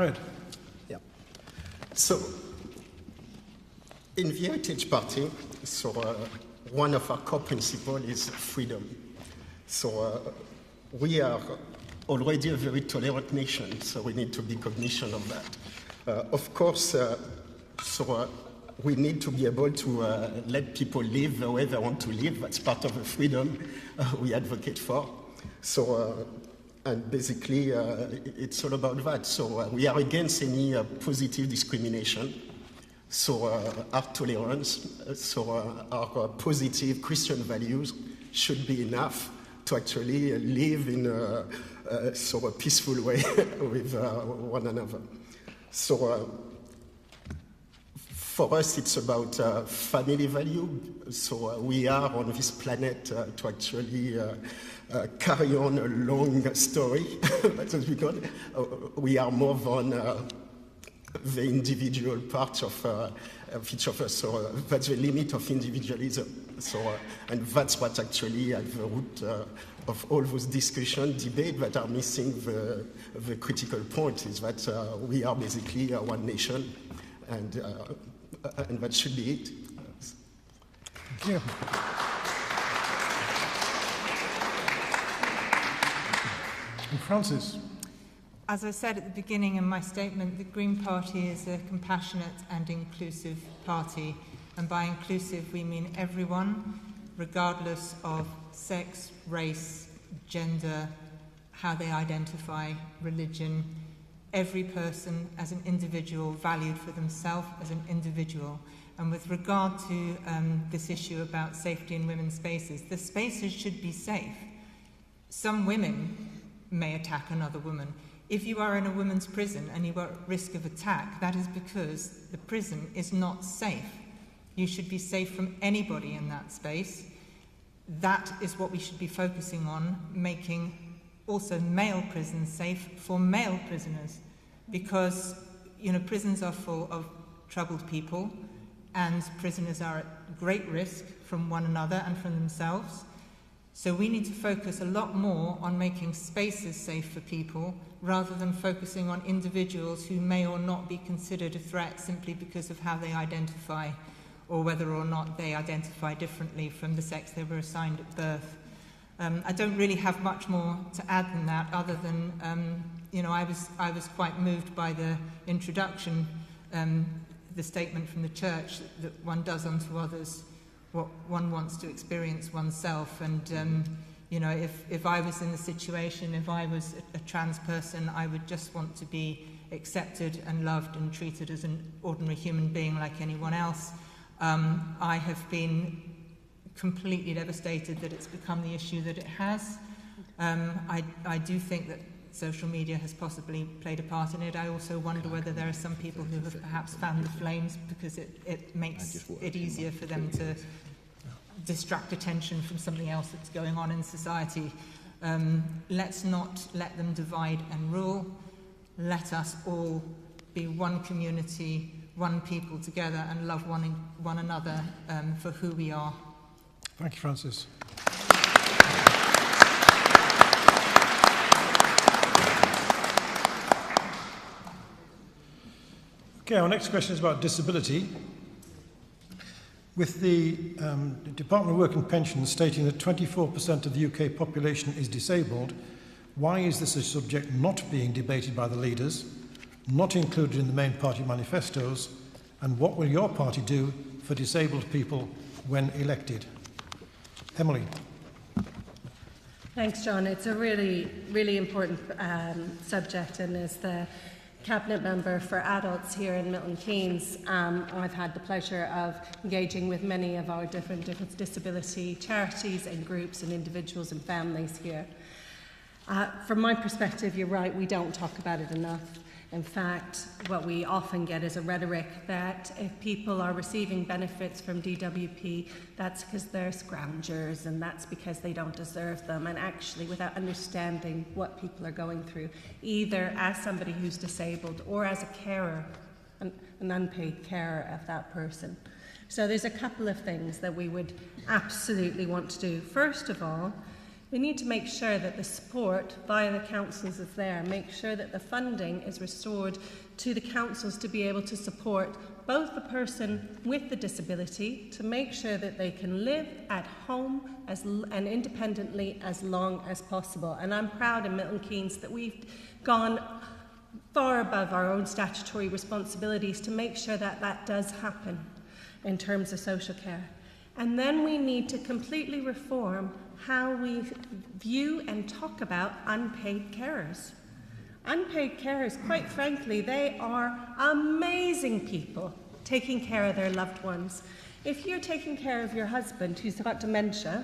[SPEAKER 3] ahead.
[SPEAKER 8] Yeah. So, in the Heritage Party, one of our core principles is freedom. So we are already a very tolerant nation, so we need to be cognizant of that. Of course, we need to be able to let people live the way they want to live. That's part of the freedom we advocate for. So, and basically, it's all about that. So we are against any positive discrimination. So our tolerance, our positive Christian values should be enough to actually live in a peaceful way with one another. So for us, it's about family value. So we are on this planet to actually carry on a long story. That's what we call it. We are more than the individual part of each of us. So that's the limit of individualism. So, and that's what actually at the root of all those discussions, debates that are missing the critical point is that we are basically one nation, and that should be it.
[SPEAKER 3] Thank you. And Francis.
[SPEAKER 4] As I said at the beginning in my statement, the Green Party is a compassionate and inclusive party. And by inclusive, we mean everyone, regardless of sex, race, gender, how they identify, religion. Every person as an individual, valued for themselves as an individual. And with regard to this issue about safety in women's spaces, the spaces should be safe. Some women may attack another woman. If you are in a women's prison and you are at risk of attack, that is because the prison is not safe. You should be safe from anybody in that space. That is what we should be focusing on, making also male prisons safe for male prisoners, because prisons are full of troubled people and prisoners are at great risk from one another and from themselves. So we need to focus a lot more on making spaces safe for people rather than focusing on individuals who may or not be considered a threat simply because of how they identify or whether or not they identify differently from the sex they were assigned at birth. I don't really have much more to add than that, other than, I was quite moved by the introduction, the statement from the church that one does unto others what one wants to experience oneself. And, if I was in the situation, if I was a trans person, I would just want to be accepted and loved and treated as an ordinary human being like anyone else. I have been completely devastated that it's become the issue that it has. I do think that social media has possibly played a part in it. I also wonder whether there are some people who have perhaps fanned the flames because it makes it easier for them to distract attention from something else that's going on in society. Let's not let them divide and rule. Let us all be one community, one people together, and love one another for who we are.
[SPEAKER 3] Thank you, Francis. Okay, our next question is about disability. With the Department of Work and Pensions stating that 24% of the UK population is disabled, why is this a subject not being debated by the leaders, not included in the main party manifestos, and what will your party do for disabled people when elected? Emily.
[SPEAKER 2] Thanks, John. It's a really, really important subject, and as the Cabinet Member for Adults here in Milton Keynes, I've had the pleasure of engaging with many of our different disability charities and groups and individuals and families here. From my perspective, you're right, we don't talk about it enough. In fact, what we often get is a rhetoric that if people are receiving benefits from DWP, that's because they're scroungers and that's because they don't deserve them, and actually without understanding what people are going through, either as somebody who's disabled or as a carer, an unpaid carer of that person. So there's a couple of things that we would absolutely want to do. First of all, We need to make sure that the support via the councils is there, make sure that the funding is restored to the councils to be able to support both the person with the disability to make sure that they can live at home and independently as long as possible. And I'm proud in Milton Keynes that we've gone far above our own statutory responsibilities to make sure that that does happen in terms of social care. And then we need to completely reform how we view and talk about unpaid carers. Unpaid carers, quite frankly, they are amazing people taking care of their loved ones. If you're taking care of your husband who's got dementia,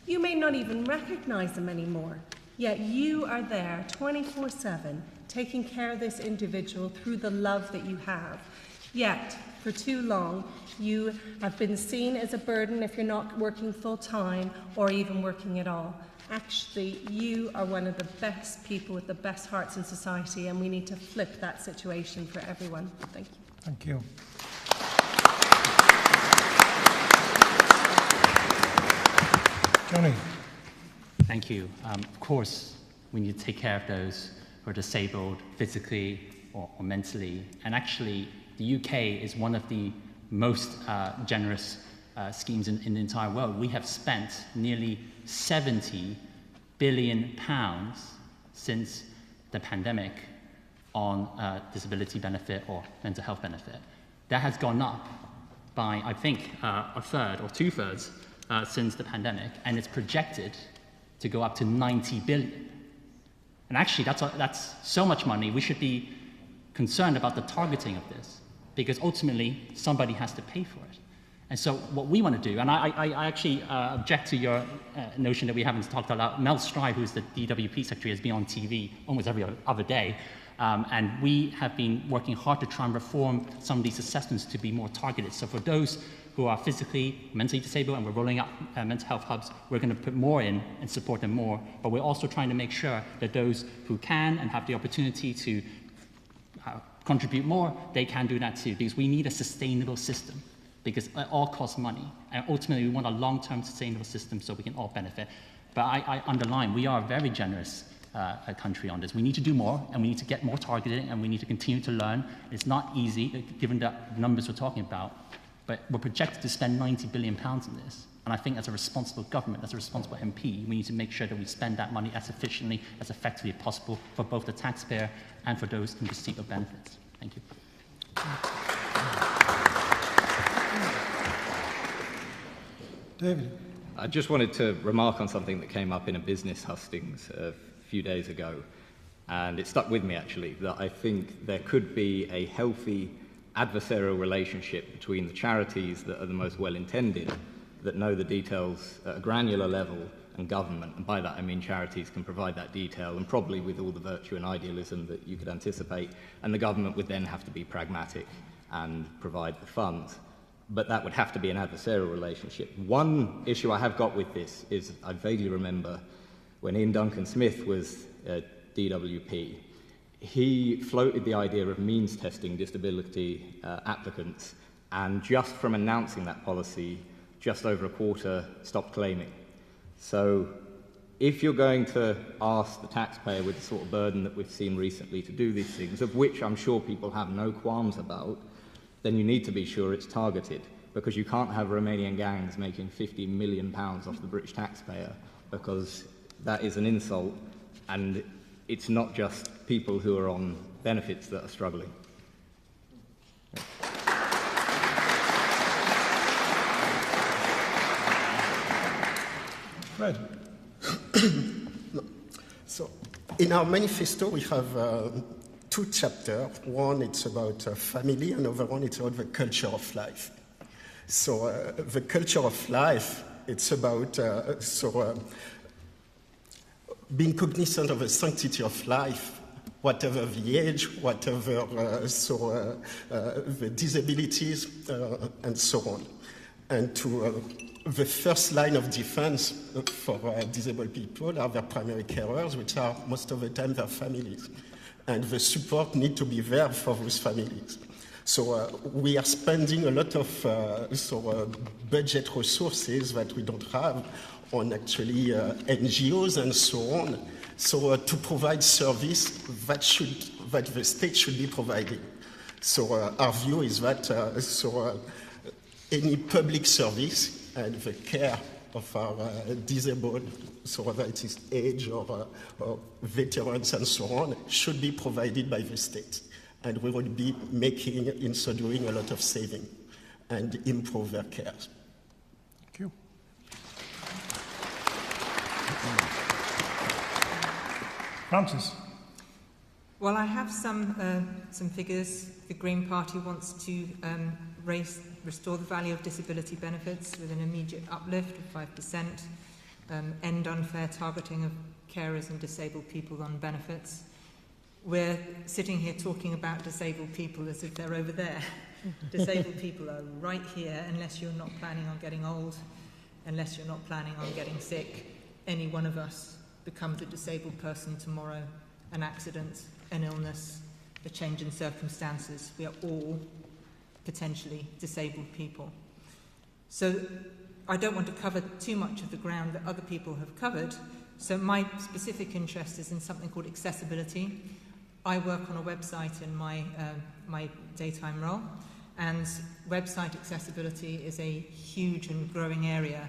[SPEAKER 2] you may not even recognize him anymore, yet you are there 24/7 taking care of this individual through the love that you have. Yet, for too long, you have been seen as a burden if you're not working full-time or even working at all. Actually, you are one of the best people with the best hearts in society, and we need to flip that situation for everyone. Thank you.
[SPEAKER 3] Thank you. Johnny.
[SPEAKER 6] Thank you. Of course, we need to take care of those who are disabled physically or mentally. And actually, the UK is one of the most generous schemes in the entire world. We have spent nearly £70 billion since the pandemic on disability benefit or mental health benefit. That has gone up by, I think, a third or two-thirds since the pandemic, and it's projected to go up to 90 billion. And actually, that's so much money. We should be concerned about the targeting of this, because ultimately, somebody has to pay for it. And so what we want to do, and I actually object to your notion that we haven't talked about. Mel Stride, who's the DWP secretary, has been on TV almost every other day. And we have been working hard to try and reform some of these assessments to be more targeted. So for those who are physically, mentally disabled, and we're rolling out mental health hubs, we're going to put more in and support them more. But we're also trying to make sure that those who can and have the opportunity to contribute more, they can do that too, because we need a sustainable system, because it all costs money. And ultimately, we want a long-term sustainable system so we can all benefit. But I underline, we are a very generous country on this. We need to do more, and we need to get more targeted, and we need to continue to learn. It's not easy, given the numbers we're talking about, but we're projected to spend £90 billion on this. And I think as a responsible government, as a responsible MP, we need to make sure that we spend that money as efficiently, as effectively as possible for both the taxpayer and for those in receipt of benefits. Thank you.
[SPEAKER 3] David.
[SPEAKER 7] I just wanted to remark on something that came up in a business hustings a few days ago, and it stuck with me actually, that I think there could be a healthy adversarial relationship between the charities that are the most well-intended, that know the details at a granular level, and government. And by that I mean charities can provide that detail, and probably with all the virtue and idealism that you could anticipate, and the government would then have to be pragmatic and provide the funds. But that would have to be an adversarial relationship. One issue I have got with this is I vaguely remember when Ian Duncan Smith was DWP, he floated the idea of means testing disability applicants, and just from announcing that policy, just over a quarter stopped claiming. So if you're going to ask the taxpayer with the sort of burden that we've seen recently to do these things, of which I'm sure people have no qualms about, then you need to be sure it's targeted, because you can't have Romanian gangs making £50 million off the British taxpayer, because that is an insult, and it's not just people who are on benefits that are struggling.
[SPEAKER 3] Fred.
[SPEAKER 8] So, in our manifesto, we have two chapters. One, it's about family, and another one, it's about the culture of life. So, the culture of life, it's about being cognizant of the sanctity of life, whatever the age, whatever the disabilities, and so on. And to the first line of defense for disabled people are their primary carers, which are most of the time their families. And the support need to be there for those families. So we are spending a lot of budget resources that we don't have on actually NGOs and so on. So to provide service that the state should be providing. So our view is that any public service and the care of our disabled, so whether it is age or veterans and so on, should be provided by the state. And we will be making, in so doing, a lot of saving and improve their care.
[SPEAKER 3] Thank you. Francis.
[SPEAKER 4] Well, I have some figures. The Green Party wants to restore the value of disability benefits with an immediate uplift of 5%, end unfair targeting of carers and disabled people on benefits. We're sitting here talking about disabled people as if they're over there. Disabled people are right here unless you're not planning on getting old, unless you're not planning on getting sick. Any one of us becomes a disabled person tomorrow. An accident, an illness, a change in circumstances. We are all potentially disabled people. So I don't want to cover too much of the ground that other people have covered. So my specific interest is in something called accessibility. I work on a website in my daytime role, and website accessibility is a huge and growing area.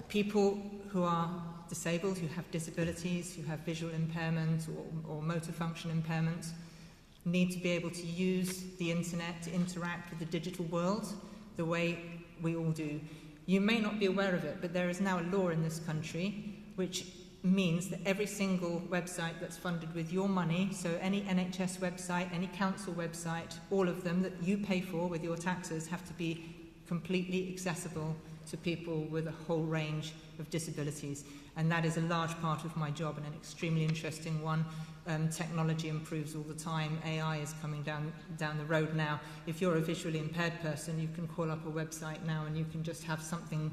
[SPEAKER 4] People who are disabled, who have disabilities, who have visual impairment or motor function impairment, need to be able to use the internet to interact with the digital world the way we all do. You may not be aware of it, but there is now a law in this country which means that every single website that's funded with your money, so any NHS website, any council website, all of them that you pay for with your taxes have to be completely accessible to people with a whole range of disabilities. And that is a large part of my job and an extremely interesting one. Technology improves all the time. AI is coming down the road now. If you're a visually impaired person, you can call up a website now and you can just have something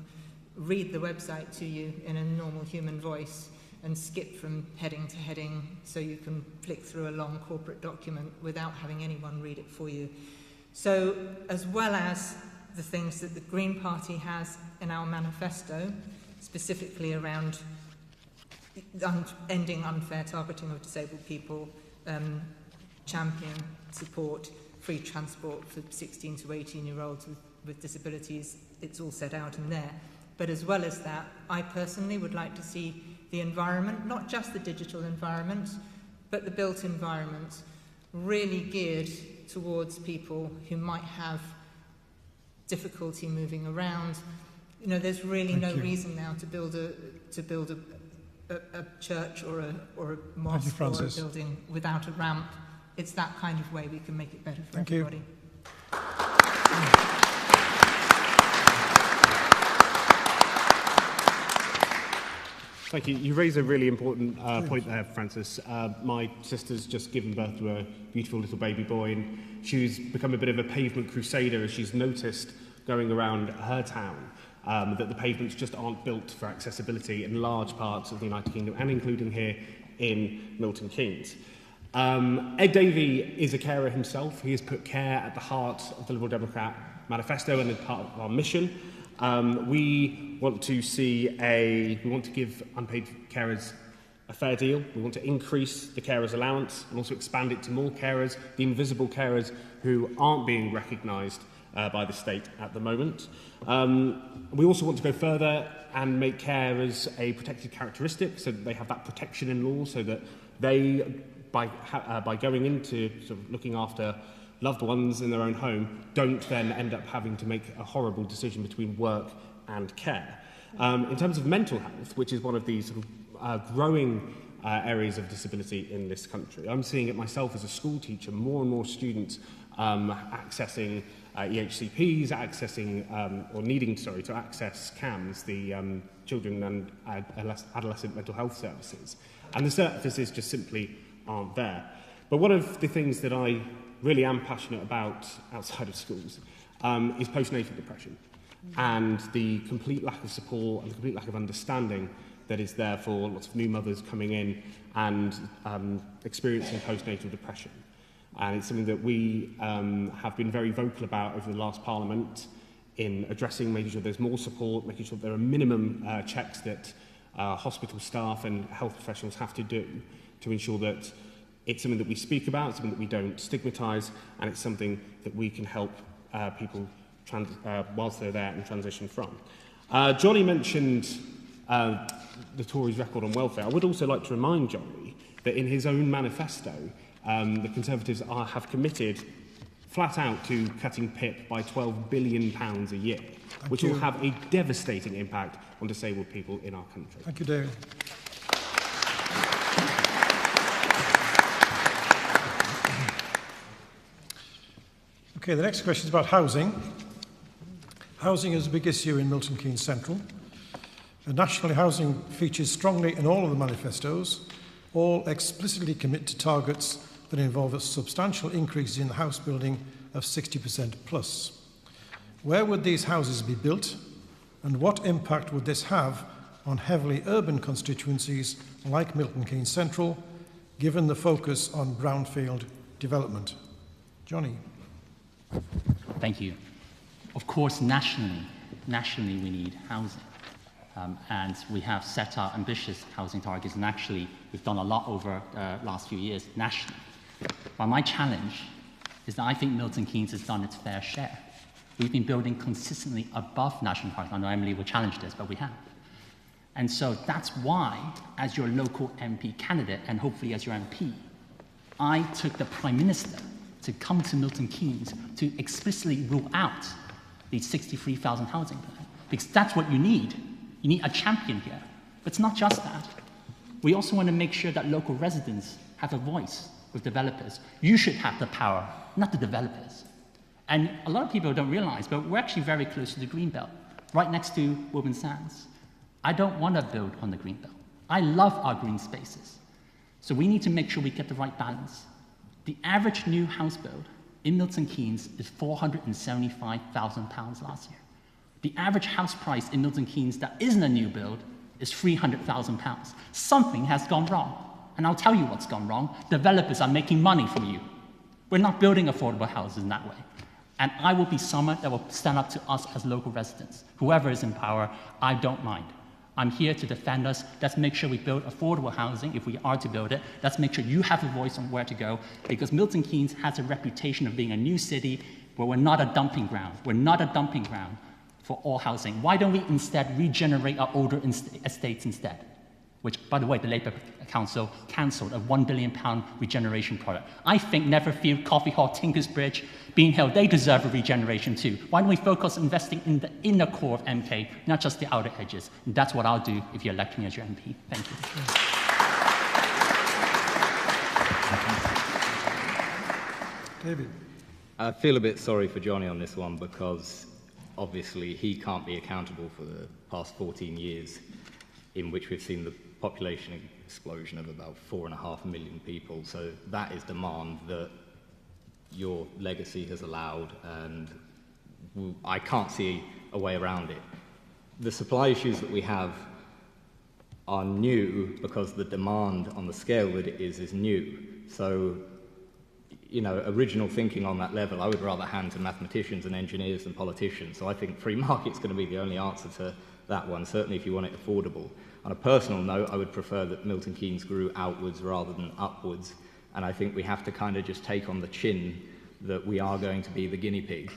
[SPEAKER 4] read the website to you in a normal human voice and skip from heading to heading so you can flick through a long corporate document without having anyone read it for you. So, as well as the things that the Green Party has in our manifesto, specifically around ending unfair targeting of disabled people, champion, support, free transport for 16 to 18-year-olds with disabilities, it's all set out in there. But as well as that, I personally would like to see the environment, not just the digital environment, but the built environment, really geared towards people who might have difficulty moving around. You know, there's really no reason now to build a church or a mosque or a building without a ramp. It's that kind of way we can make it better for everybody.
[SPEAKER 5] Thank you. You raise a really important point there, Francis. My sister's just given birth to a beautiful little baby boy, and she's become a bit of a pavement crusader as she's noticed going around her town that the pavements just aren't built for accessibility in large parts of the United Kingdom, and including here in Milton Keynes. Ed Davey is a carer himself. He has put care at the heart of the Liberal Democrat manifesto and as part of our mission. We want to give unpaid carers a fair deal. We want to increase the carers allowance and also expand it to more carers, the invisible carers who aren't being recognised by the state at the moment. We also want to go further and make carers a protected characteristic so that they have that protection in law, so that they, by going into sort of looking after loved ones in their own home, don't then end up having to make a horrible decision between work and care. In terms of mental health, which is one of these sort of growing areas of disability in this country, I'm seeing it myself as a school teacher, more and more students accessing EHCPs, needing to access CAMS, the Children and Adolescent Mental Health Services. And the services just simply aren't there. But one of the things that I really am passionate about outside of schools is postnatal depression and the complete lack of support and the complete lack of understanding that is there for lots of new mothers coming in and experiencing postnatal depression. And it's something that we have been very vocal about over the last Parliament in addressing, making sure there's more support, making sure there are minimum checks that hospital staff and health professionals have to do to ensure that it's something that we speak about, something that we don't stigmatise, and it's something that we can help people whilst they're there and transition from. Johnny mentioned the Tories' record on welfare. I would also like to remind Johnny that in his own manifesto, the Conservatives have committed flat out to cutting PIP by £12 billion a year, which will have a devastating impact on disabled people in our country.
[SPEAKER 3] Thank you, David. Okay, the next question is about housing. Housing is a big issue in Milton Keynes Central. Nationally, housing features strongly in all of the manifestos. All explicitly commit to targets that involve a substantial increase in house building of 60% plus. Where would these houses be built, and what impact would this have on heavily urban constituencies like Milton Keynes Central, given the focus on brownfield development? Johnny.
[SPEAKER 6] Thank you. Of course, nationally we need housing. And we have set our ambitious housing targets, and actually we've done a lot over the last few years nationally. But my challenge is that I think Milton Keynes has done its fair share. We've been building consistently above national targets. I know Emily will challenge this, but we have. And so that's why, as your local MP candidate, and hopefully as your MP, I took the Prime Minister to come to Milton Keynes to explicitly rule out the 63,000 housing plan, because that's what you need. You need a champion here. But it's not just that. We also want to make sure that local residents have a voice with developers. You should have the power, not the developers. And a lot of people don't realize, but we're actually very close to the Greenbelt, right next to Woburn Sands. I don't want to build on the Greenbelt. I love our green spaces. So we need to make sure we get the right balance. The average new house build in Milton Keynes is £475,000 last year. The average house price in Milton Keynes that isn't a new build is £300,000. Something has gone wrong. And I'll tell you what's gone wrong. Developers are making money from you. We're not building affordable houses in that way. And I will be someone that will stand up to us as local residents. Whoever is in power, I don't mind. I'm here to defend us. Let's make sure we build affordable housing if we are to build it. Let's make sure you have a voice on where to go, because Milton Keynes has a reputation of being a new city where we're not a dumping ground. We're not a dumping ground for all housing. Why don't we instead regenerate our older estates instead? Which, by the way, the Labour Council cancelled a £1 billion regeneration project. I think Netherfield, Coffee Hall, Tinkersbridge, Bean Hill, they deserve a regeneration too. Why don't we focus on investing in the inner core of MK, not just the outer edges? And that's what I'll do if you elect me as your MP. Thank
[SPEAKER 3] you. David.
[SPEAKER 7] I feel a bit sorry for Johnny on this one, because obviously he can't be accountable for the past 14 years in which we've seen the population explosion of about 4.5 million people. So that is demand that your legacy has allowed, and I can't see a way around it. The supply issues that we have are new because the demand on the scale that it is new. So, you know, original thinking on that level, I would rather hand to mathematicians and engineers than politicians. So I think free market's going to be the only answer to that one, certainly if you want it affordable. On a personal note, I would prefer that Milton Keynes grew outwards rather than upwards, and I think we have to kind of just take on the chin that we are going to be the guinea pig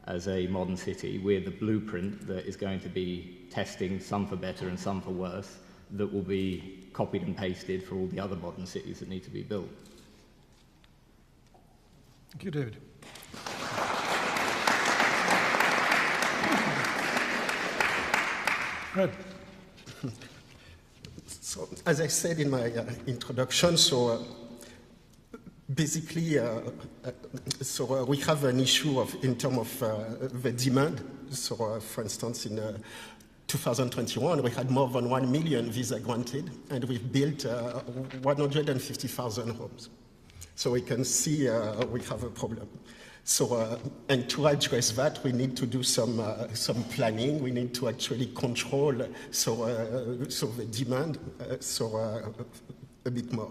[SPEAKER 7] as a modern city. We're the blueprint that is going to be testing, some for better and some for worse, that will be copied and pasted for all the other modern cities that need to be built.
[SPEAKER 3] Thank you, David. Fred.
[SPEAKER 8] So, as I said in my introduction, basically, we have an issue in terms of the demand. So, for instance, in 2021, we had more than 1 million visa granted, and we've built 150,000 homes. So we can see we have a problem. So, and to address that, we need to do some planning. We need to actually control the demand a bit more.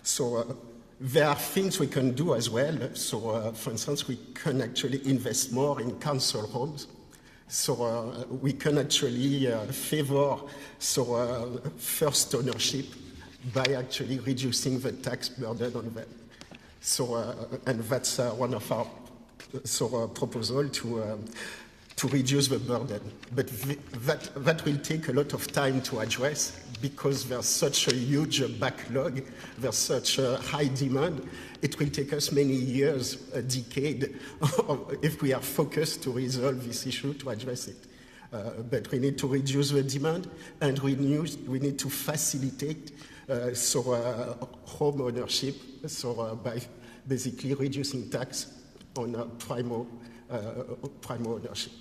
[SPEAKER 8] So there are things we can do as well. So, for instance, we can actually invest more in council homes. So we can actually favor first ownership by actually reducing the tax burden on them. So and that's one of our proposal to reduce the burden. But that will take a lot of time to address because there's such a huge backlog, there's such a high demand. It will take us many years, a decade, if we are focused to resolve this issue, to address it. But we need to reduce the demand, and we need to facilitate home ownership, by basically reducing tax on primo ownership.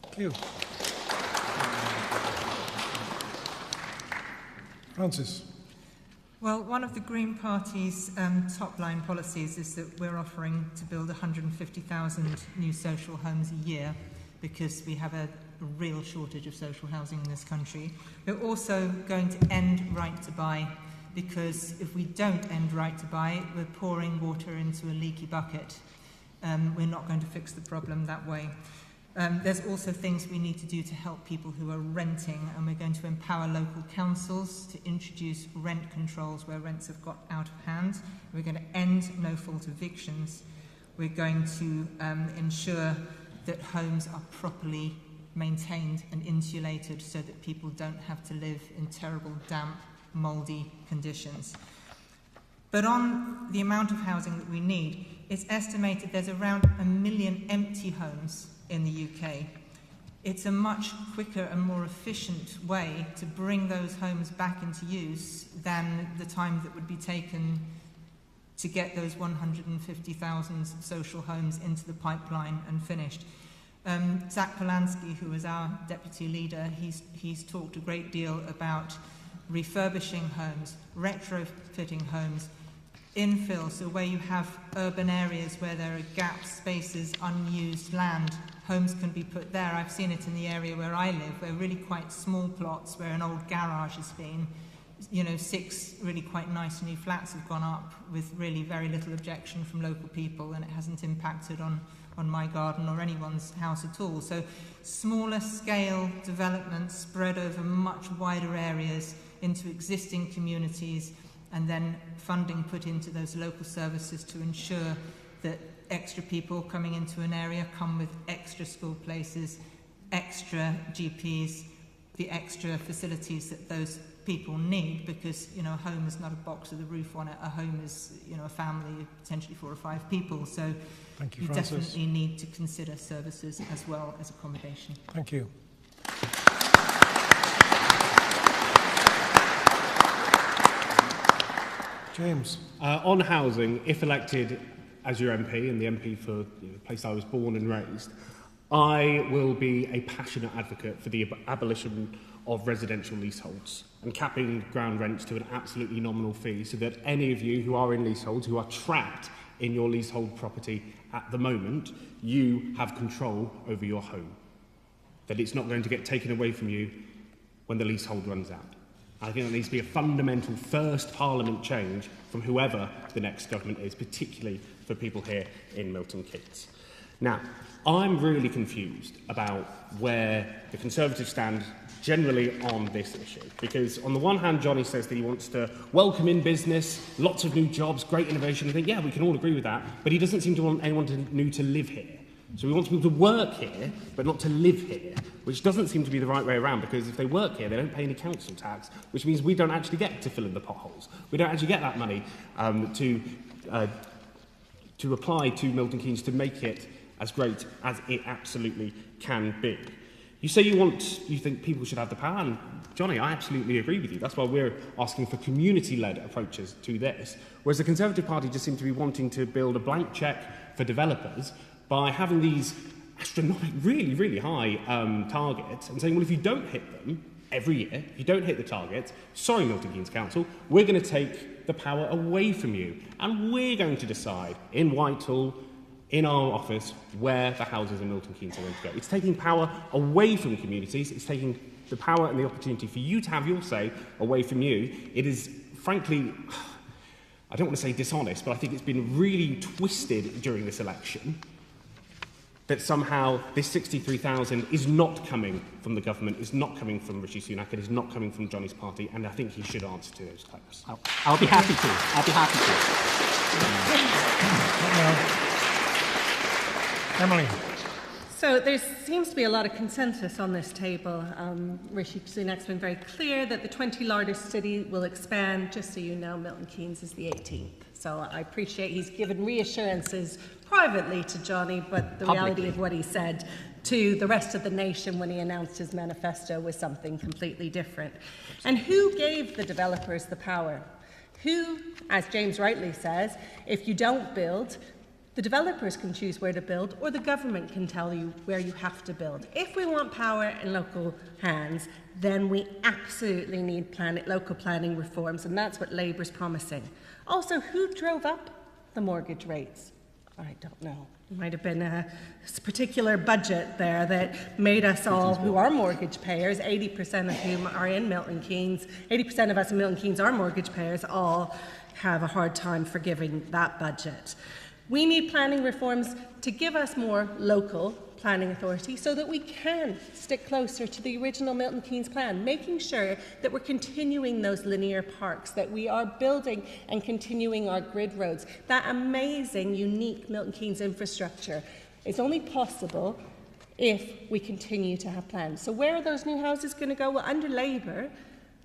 [SPEAKER 3] Thank you. Francis.
[SPEAKER 4] Well, one of the Green Party's top-line policies is that we're offering to build 150,000 new social homes a year because we have a real shortage of social housing in this country. We're also going to end right to buy because if we don't end right to buy, we're pouring water into a leaky bucket. We're not going to fix the problem that way. There's also things we need to do to help people who are renting, and we're going to empower local councils to introduce rent controls where rents have got out of hand. We're going to end no-fault evictions. We're going to ensure that homes are properly maintained and insulated so that people don't have to live in terrible, damp, mouldy conditions. But on the amount of housing that we need, it's estimated there's around 1 million empty homes in the UK. It's a much quicker and more efficient way to bring those homes back into use than the time that would be taken to get those 150,000 social homes into the pipeline and finished. Zach Polanski, who is our deputy leader, he's talked a great deal about refurbishing homes, retrofitting homes, infill, so where you have urban areas where there are gaps, spaces, unused land, homes can be put there. I've seen it in the area where I live, where really quite small plots where an old garage has been, 6 really quite nice new flats have gone up with really very little objection from local people, and it hasn't impacted on my garden or anyone's house at all. So smaller scale development spread over much wider areas into existing communities, and then funding put into those local services to ensure that extra people coming into an area come with extra school places, extra GPs, the extra facilities that those people need, because a home is not a box with a roof on it. A home is a family, potentially 4 or 5 people. So
[SPEAKER 3] Thank you,
[SPEAKER 4] you
[SPEAKER 3] Francis.
[SPEAKER 4] definitely need to consider services as well as accommodation.
[SPEAKER 3] Thank you. James.
[SPEAKER 5] On housing, if elected as your MP and the MP for the place I was born and raised, I will be a passionate advocate for the abolition of residential leaseholds and capping ground rents to an absolutely nominal fee so that any of you who are in leaseholds, who are trapped in your leasehold property at the moment, you have control over your home. That it's not going to get taken away from you when the leasehold runs out. I think that needs to be a fundamental first Parliament change from whoever the next government is, particularly for people here in Milton Keynes. Now, I'm really confused about where the Conservatives stand generally on this issue, because on the one hand, Johnny says that he wants to welcome in business, lots of new jobs, great innovation. I think, yeah, we can all agree with that, but he doesn't seem to want anyone new to live here. So he wants people to work here, but not to live here, which doesn't seem to be the right way around, because if they work here, they don't pay any council tax, which means we don't actually get to fill in the potholes. We don't actually get that money to apply to Milton Keynes to make it as great as it absolutely can be. You say you think people should have the power, and Johnny, I absolutely agree with you. That's why we're asking for community-led approaches to this, whereas the Conservative Party just seem to be wanting to build a blank cheque for developers by having these astronomic, really, really high targets and saying, well, if you don't hit them every year, if you don't hit the targets, sorry, Milton Keynes Council, we're going to take the power away from you, and we're going to decide in Whitehall, in our office, where the houses in Milton Keynes are going to go. It's taking power away from communities. It's taking the power and the opportunity for you to have your say away from you. It is, frankly, I don't want to say dishonest, but I think it's been really twisted during this election that somehow this 63,000 is not coming from the government, is not coming from Rishi Sunak, it is not coming from Johnny's party, and I think he should answer to those claims.
[SPEAKER 6] I'll be happy to. I'll be happy to.
[SPEAKER 3] Emily.
[SPEAKER 2] So there seems to be a lot of consensus on this table. Rishi Sunak's been very clear that the 20 largest cities will expand. Just so you know, Milton Keynes is the 18th. So I appreciate he's given reassurances privately to Johnny, but the reality of what he said to the rest of the nation when he announced his manifesto was something completely different. And who gave the developers the power? Who, as James rightly says, if you don't build, the developers can choose where to build, or the government can tell you where you have to build. If we want power in local hands, then we absolutely need local planning reforms, and that's what Labour's promising. Also, who drove up the mortgage rates? I don't know. It might have been a particular budget there that made us all, who are mortgage payers, 80% of whom are in Milton Keynes, 80% of us in Milton Keynes are mortgage payers, all have a hard time forgiving that budget. We need planning reforms to give us more local planning authority so that we can stick closer to the original Milton Keynes plan, making sure that we're continuing those linear parks, that we are building and continuing our grid roads. That amazing, unique Milton Keynes infrastructure is only possible if we continue to have plans. So where are those new houses going to go? Well, under Labour,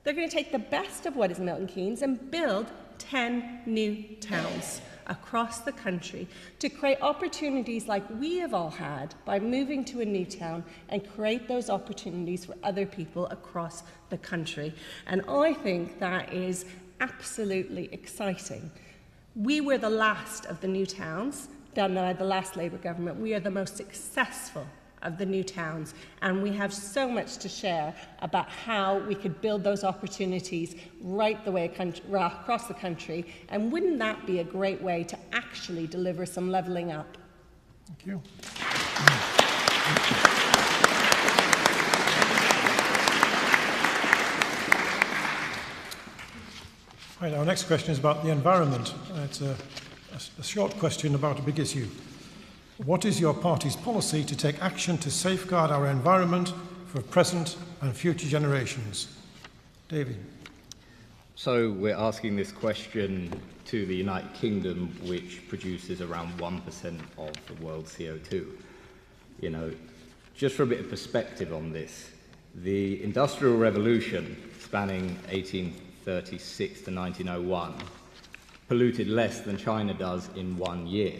[SPEAKER 2] they're going to take the best of what is Milton Keynes and build 10 new towns across the country to create opportunities like we have all had by moving to a new town and create those opportunities for other people across the country. And I think that is absolutely exciting. We were the last of the new towns done by the last Labour government. We are the most successful of the new towns, and we have so much to share about how we could build those opportunities right the way across the country, and wouldn't that be a great way to actually deliver some levelling up?
[SPEAKER 3] Thank you. Right, our next question is about the environment. It's a short question about a big issue. What is your party's policy to take action to safeguard our environment for present and future generations? David.
[SPEAKER 7] So we're asking this question to the United Kingdom, which produces around 1% of the world's CO2. You know, just for a bit of perspective on this, the Industrial Revolution, spanning 1836 to 1901, polluted less than China does in 1 year.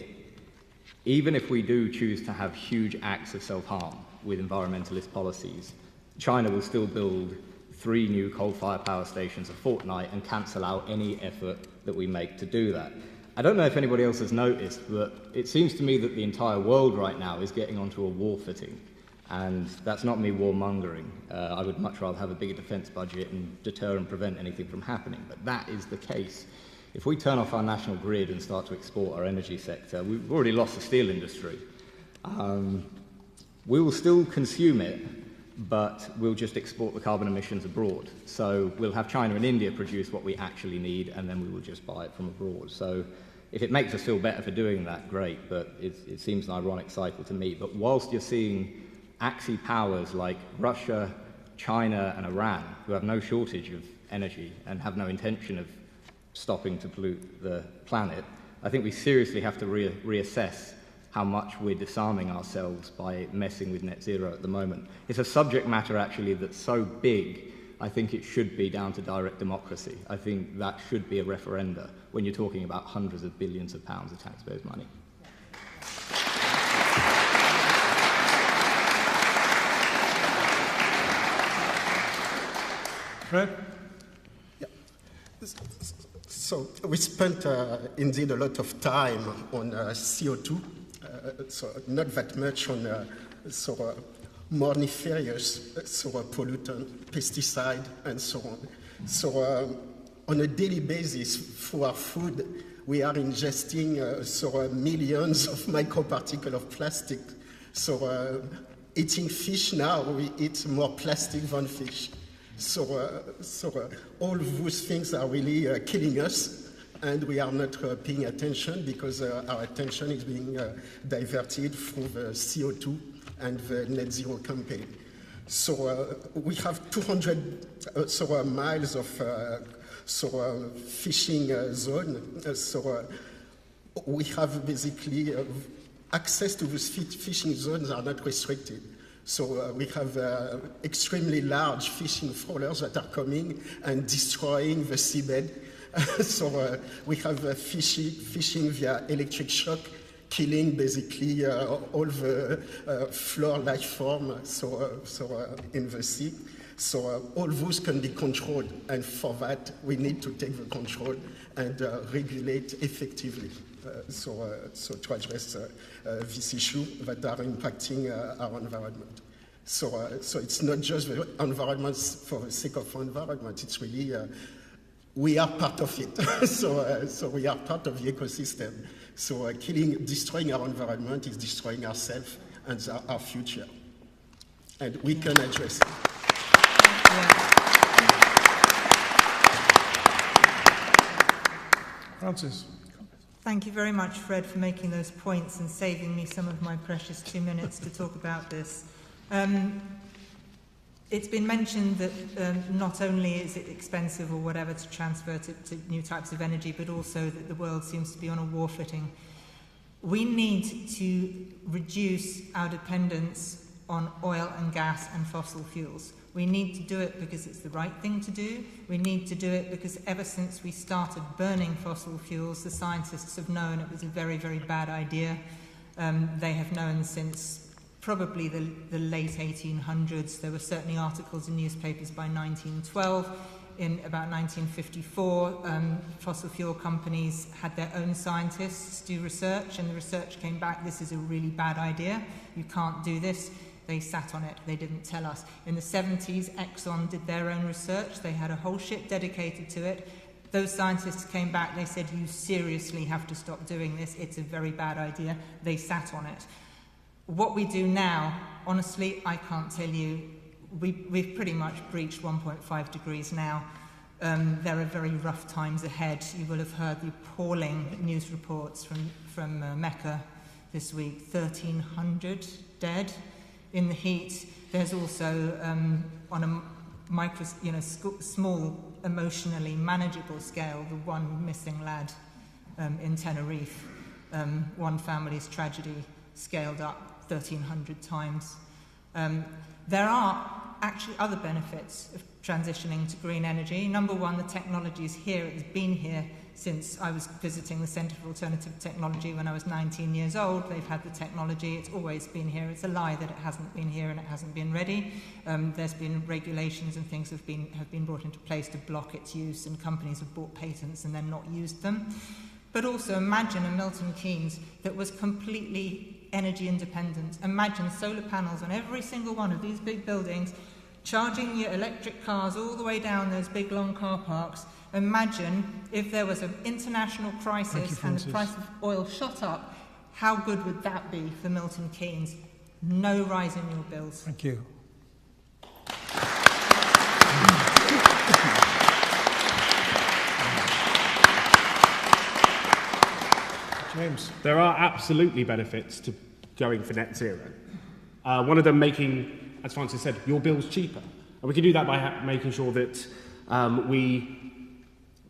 [SPEAKER 7] Even if we do choose to have huge acts of self-harm with environmentalist policies, China will still build 3 new coal-fired power stations a fortnight and cancel out any effort that we make to do that. I don't know if anybody else has noticed, but it seems to me that the entire world right now is getting onto a war footing. And that's not me warmongering. I would much rather have a bigger defence budget and deter and prevent anything from happening, but that is the case. If we turn off our national grid and start to export our energy sector, we've already lost the steel industry. We will still consume it, but we'll just export the carbon emissions abroad. So we'll have China and India produce what we actually need, and then we will just buy it from abroad. So if it makes us feel better for doing that, great, but it seems an ironic cycle to me. But whilst you're seeing axis powers like Russia, China, and Iran, who have no shortage of energy and have no intention of stopping to pollute the planet, I think we seriously have to reassess how much we're disarming ourselves by messing with net zero at the moment. It's a subject matter actually that's so big, I think it should be down to direct democracy. I think that should be a referenda when you're talking about hundreds of billions of pounds of taxpayers' money.
[SPEAKER 3] Fred?
[SPEAKER 8] Yeah. So we spent indeed a lot of time on CO2, so not that much on more nefarious pollutant, pesticide, and so on. So on a daily basis, for our food, we are ingesting millions of microparticles of plastic. So eating fish now, we eat more plastic than fish. So all those things are really killing us. and we are not paying attention because our attention is being diverted through the CO2 and the net zero campaign. So we have 200 miles of fishing zone. We have basically access to these fishing zones are not restricted. So we have extremely large fishing trawlers that are coming and destroying the seabed. We have fishing via electric shock, killing basically all the floor life form in the sea. So all those can be controlled, and for that we need to take the control and regulate effectively. To address this issue that are impacting our environment. So it's not just the environment for the sake of environment. It's really we are part of it. So we are part of the ecosystem. So destroying our environment is destroying ourselves and our future. And we can address it.
[SPEAKER 3] Francis.
[SPEAKER 4] Thank you very much, Fred, for making those points and saving me some of my precious 2 minutes to talk about this. It's been mentioned that not only is it expensive or whatever to transfer to new types of energy, but also that the world seems to be on a war footing. We need to reduce our dependence on oil and gas and fossil fuels. We need to do it because it's the right thing to do. We need to do it because ever since we started burning fossil fuels, the scientists have known it was a very, very bad idea. They have known since probably the late 1800s. There were certainly articles in newspapers by 1912. In about 1954, fossil fuel companies had their own scientists do research, and the research came back, this is a really bad idea. You can't do this. They sat on it. They didn't tell us. In the 70s, Exxon did their own research. They had a whole ship dedicated to it. Those scientists came back. They said, you seriously have to stop doing this. It's a very bad idea. They sat on it. What we do now, honestly, I can't tell you. We've pretty much breached 1.5 degrees now. There are very rough times ahead. You will have heard the appalling news reports from Mecca this week. 1,300 dead in the heat. There's also, on a small, emotionally manageable scale, the one missing lad in Tenerife. One family's tragedy scaled up 1,300 times. There are actually other benefits of transitioning to green energy. Number one, the technology is here. It's been here since I was visiting the Centre for Alternative Technology when I was 19 years old. They've had the technology. It's always been here. It's a lie that it hasn't been here and it hasn't been ready. There's been regulations and things have been brought into place to block its use, and companies have bought patents and then not used them. But also imagine a Milton Keynes that was completely energy independent. Imagine solar panels on every single one of these big buildings, charging your electric cars all the way down those big long car parks. Imagine if there was an international crisis and the price of oil shot up, how good would that be for Milton Keynes? No rise in your bills.
[SPEAKER 3] Thank you. James.
[SPEAKER 5] There are absolutely benefits to going for net zero. One of them making, as Francis said, your bills cheaper. And we can do that by making sure that we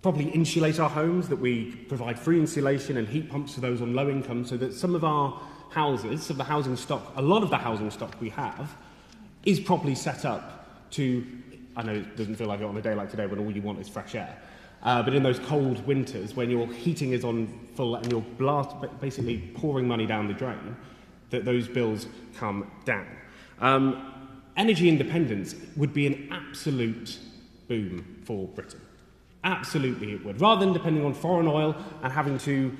[SPEAKER 5] properly insulate our homes, that we provide free insulation and heat pumps for those on low income, so that some of our houses, some of the housing stock, a lot of the housing stock we have, is properly set up to, I know it doesn't feel like it on a day like today when all you want is fresh air, but in those cold winters when your heating is on full and you're basically pouring money down the drain, that those bills come down. Energy independence would be an absolute boom for Britain. Absolutely it would. Rather than depending on foreign oil and having to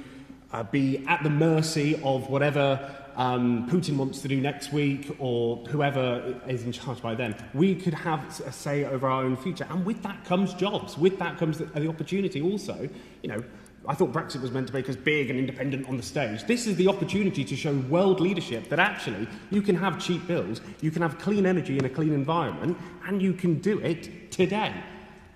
[SPEAKER 5] be at the mercy of whatever Putin wants to do next week or whoever is in charge by then, we could have a say over our own future. And with that comes jobs. With that comes the opportunity also. You know, I thought Brexit was meant to make us big and independent on the stage. This is the opportunity to show world leadership that actually you can have cheap bills, you can have clean energy in a clean environment, and you can do it today.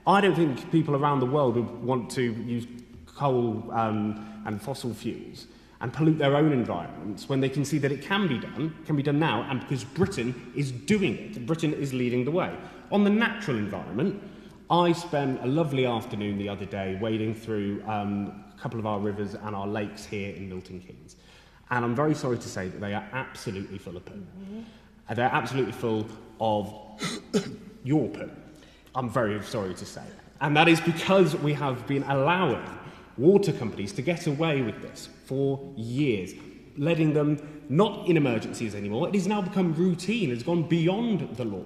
[SPEAKER 5] I don't think people around the world would want to use coal and fossil fuels and pollute their own environments when they can see that it can be done now, and because Britain is doing it. Britain is leading the way. On the natural environment, I spent a lovely afternoon the other day wading through a couple of our rivers and our lakes here in Milton Keynes. And I'm very sorry to say that they are absolutely full of poo. Mm-hmm. They're absolutely full of your poo. I'm very sorry to say. And that is because we have been allowing water companies to get away with this for years, letting them not in emergencies anymore. It has now become routine. It's gone beyond the law.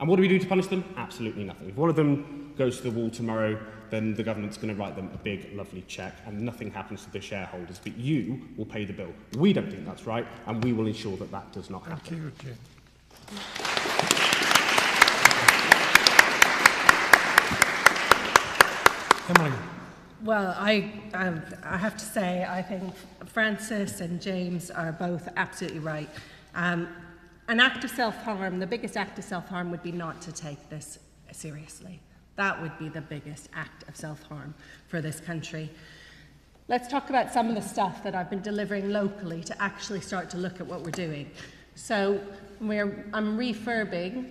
[SPEAKER 5] And what do we do to punish them? Absolutely nothing. If one of them goes to the wall tomorrow, then the government's going to write them a big, lovely cheque, and nothing happens to the shareholders, but you will pay the bill. We don't think that's right, and we will ensure that that does not happen.
[SPEAKER 3] Thank you, Jim. Emily.
[SPEAKER 2] Well, I have to say, I think Francis and James are both absolutely right. An act of self-harm, the biggest act of self-harm would be not to take this seriously. That would be the biggest act of self-harm for this country. Let's talk about some of the stuff that I've been delivering locally to actually start to look at what we're doing. So I'm refurbing,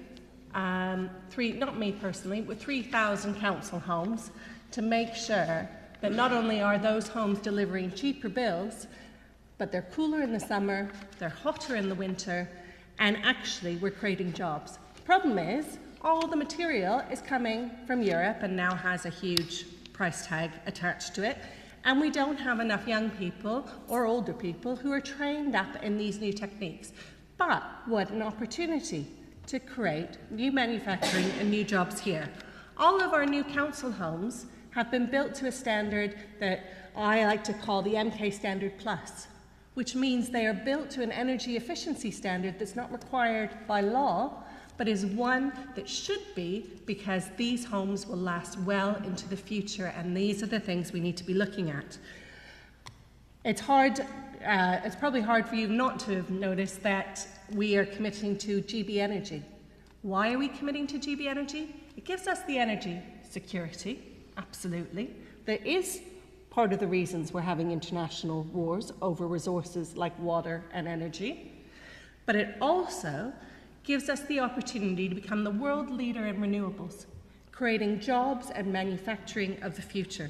[SPEAKER 2] not me personally, with 3,000 council homes to make sure that not only are those homes delivering cheaper bills, but they're cooler in the summer, they're hotter in the winter, and actually we're creating jobs. The problem is, all the material is coming from Europe and now has a huge price tag attached to it, and we don't have enough young people or older people who are trained up in these new techniques. But what an opportunity to create new manufacturing and new jobs here. All of our new council homes have been built to a standard that I like to call the MK Standard Plus, which means they are built to an energy efficiency standard that's not required by law, but is one that should be, because these homes will last well into the future, and these are the things we need to be looking at. It's probably hard for you not to have noticed that we are committing to GB Energy. Why are we committing to GB Energy? It gives us the energy security, absolutely. That is part of the reasons we're having international wars over resources like water and energy. But it also gives us the opportunity to become the world leader in renewables, creating jobs and manufacturing of the future.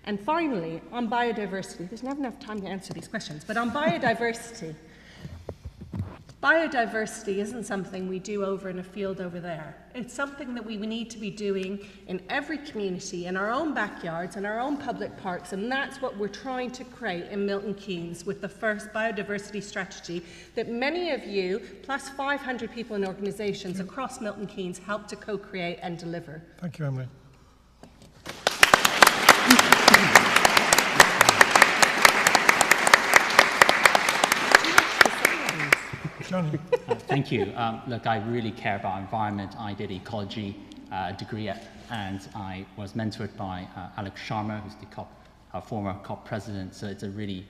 [SPEAKER 2] And finally, on biodiversity, there's not enough time to answer these questions, but on biodiversity, biodiversity isn't something we do over in a field over there. It's something that we need to be doing in every community, in our own backyards, in our own public parks, and that's what we're trying to create in Milton Keynes with the first biodiversity strategy that many of you, plus 500 people in organisations across Milton Keynes, helped to co-create and deliver.
[SPEAKER 3] Thank you, Emily. Johnny.
[SPEAKER 6] Thank you. Look, I really care about environment. I did ecology degree and I was mentored by Alex Sharma, who's the former COP president. So it's a really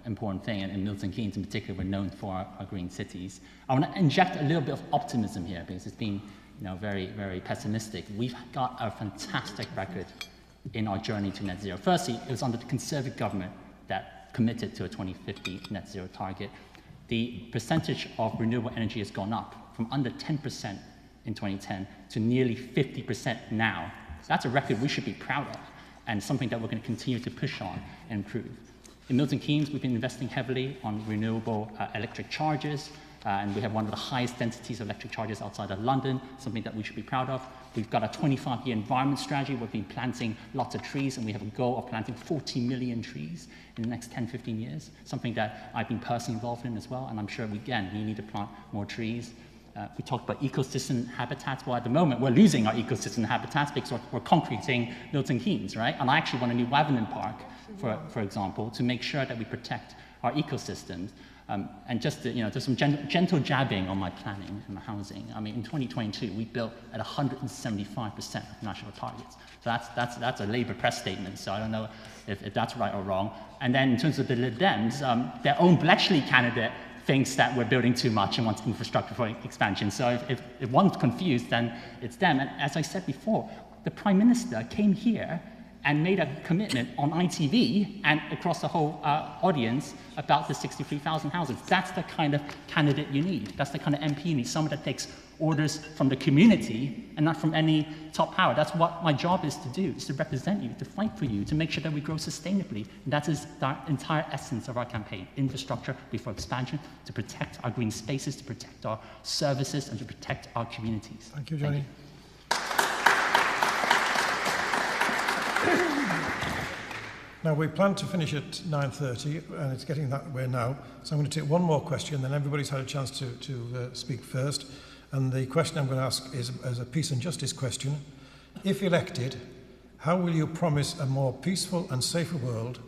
[SPEAKER 6] important thing. And in Milton Keynes in particular, we're known for our green cities. I want to inject a little bit of optimism here because it's been very, very pessimistic. We've got a fantastic record in our journey to net zero. Firstly, it was under the Conservative government that committed to a 2050 net zero target. The percentage of renewable energy has gone up from under 10% in 2010 to nearly 50% now. So that's a record we should be proud of and something that we're going to continue to push on and improve. In Milton Keynes, we've been investing heavily on renewable electric chargers, and we have one of the highest densities of electric chargers outside of London, something that we should be proud of. We've got a 25-year environment strategy. We've been planting lots of trees, and we have a goal of planting 40 million trees in the next 10, 15 years, something that I've been personally involved in as well, and I'm sure, we need to plant more trees. We talked about ecosystem habitats. Well, at the moment, we're losing our ecosystem habitats because we're concreting Milton Keynes, right? And I actually want a new Wavenham Park, for example, to make sure that we protect our ecosystems. And just there's some gentle jabbing on my planning and my housing. I mean, in 2022, we built at 175% of national targets. So that's a Labour press statement. So I don't know if that's right or wrong. And then in terms of the Lib Dems, their own Bletchley candidate thinks that we're building too much and wants infrastructure for expansion. So if one's confused, then it's them. And as I said before, the Prime Minister came here and made a commitment on ITV and across the whole audience about the 63,000 houses. That's the kind of candidate you need. That's the kind of MP you need, someone that takes orders from the community and not from any top power. That's what my job is to do, is to represent you, to fight for you, to make sure that we grow sustainably. And that is the entire essence of our campaign. Infrastructure before expansion, to protect our green spaces, to protect our services, and to protect our communities.
[SPEAKER 3] Thank you, Johnny. Now, we plan to finish at 9:30, and it's getting that way now. So I'm going to take one more question, then everybody's had a chance to speak first. And the question I'm going to ask is a peace and justice question. If elected, how will you promise a more peaceful and safer world,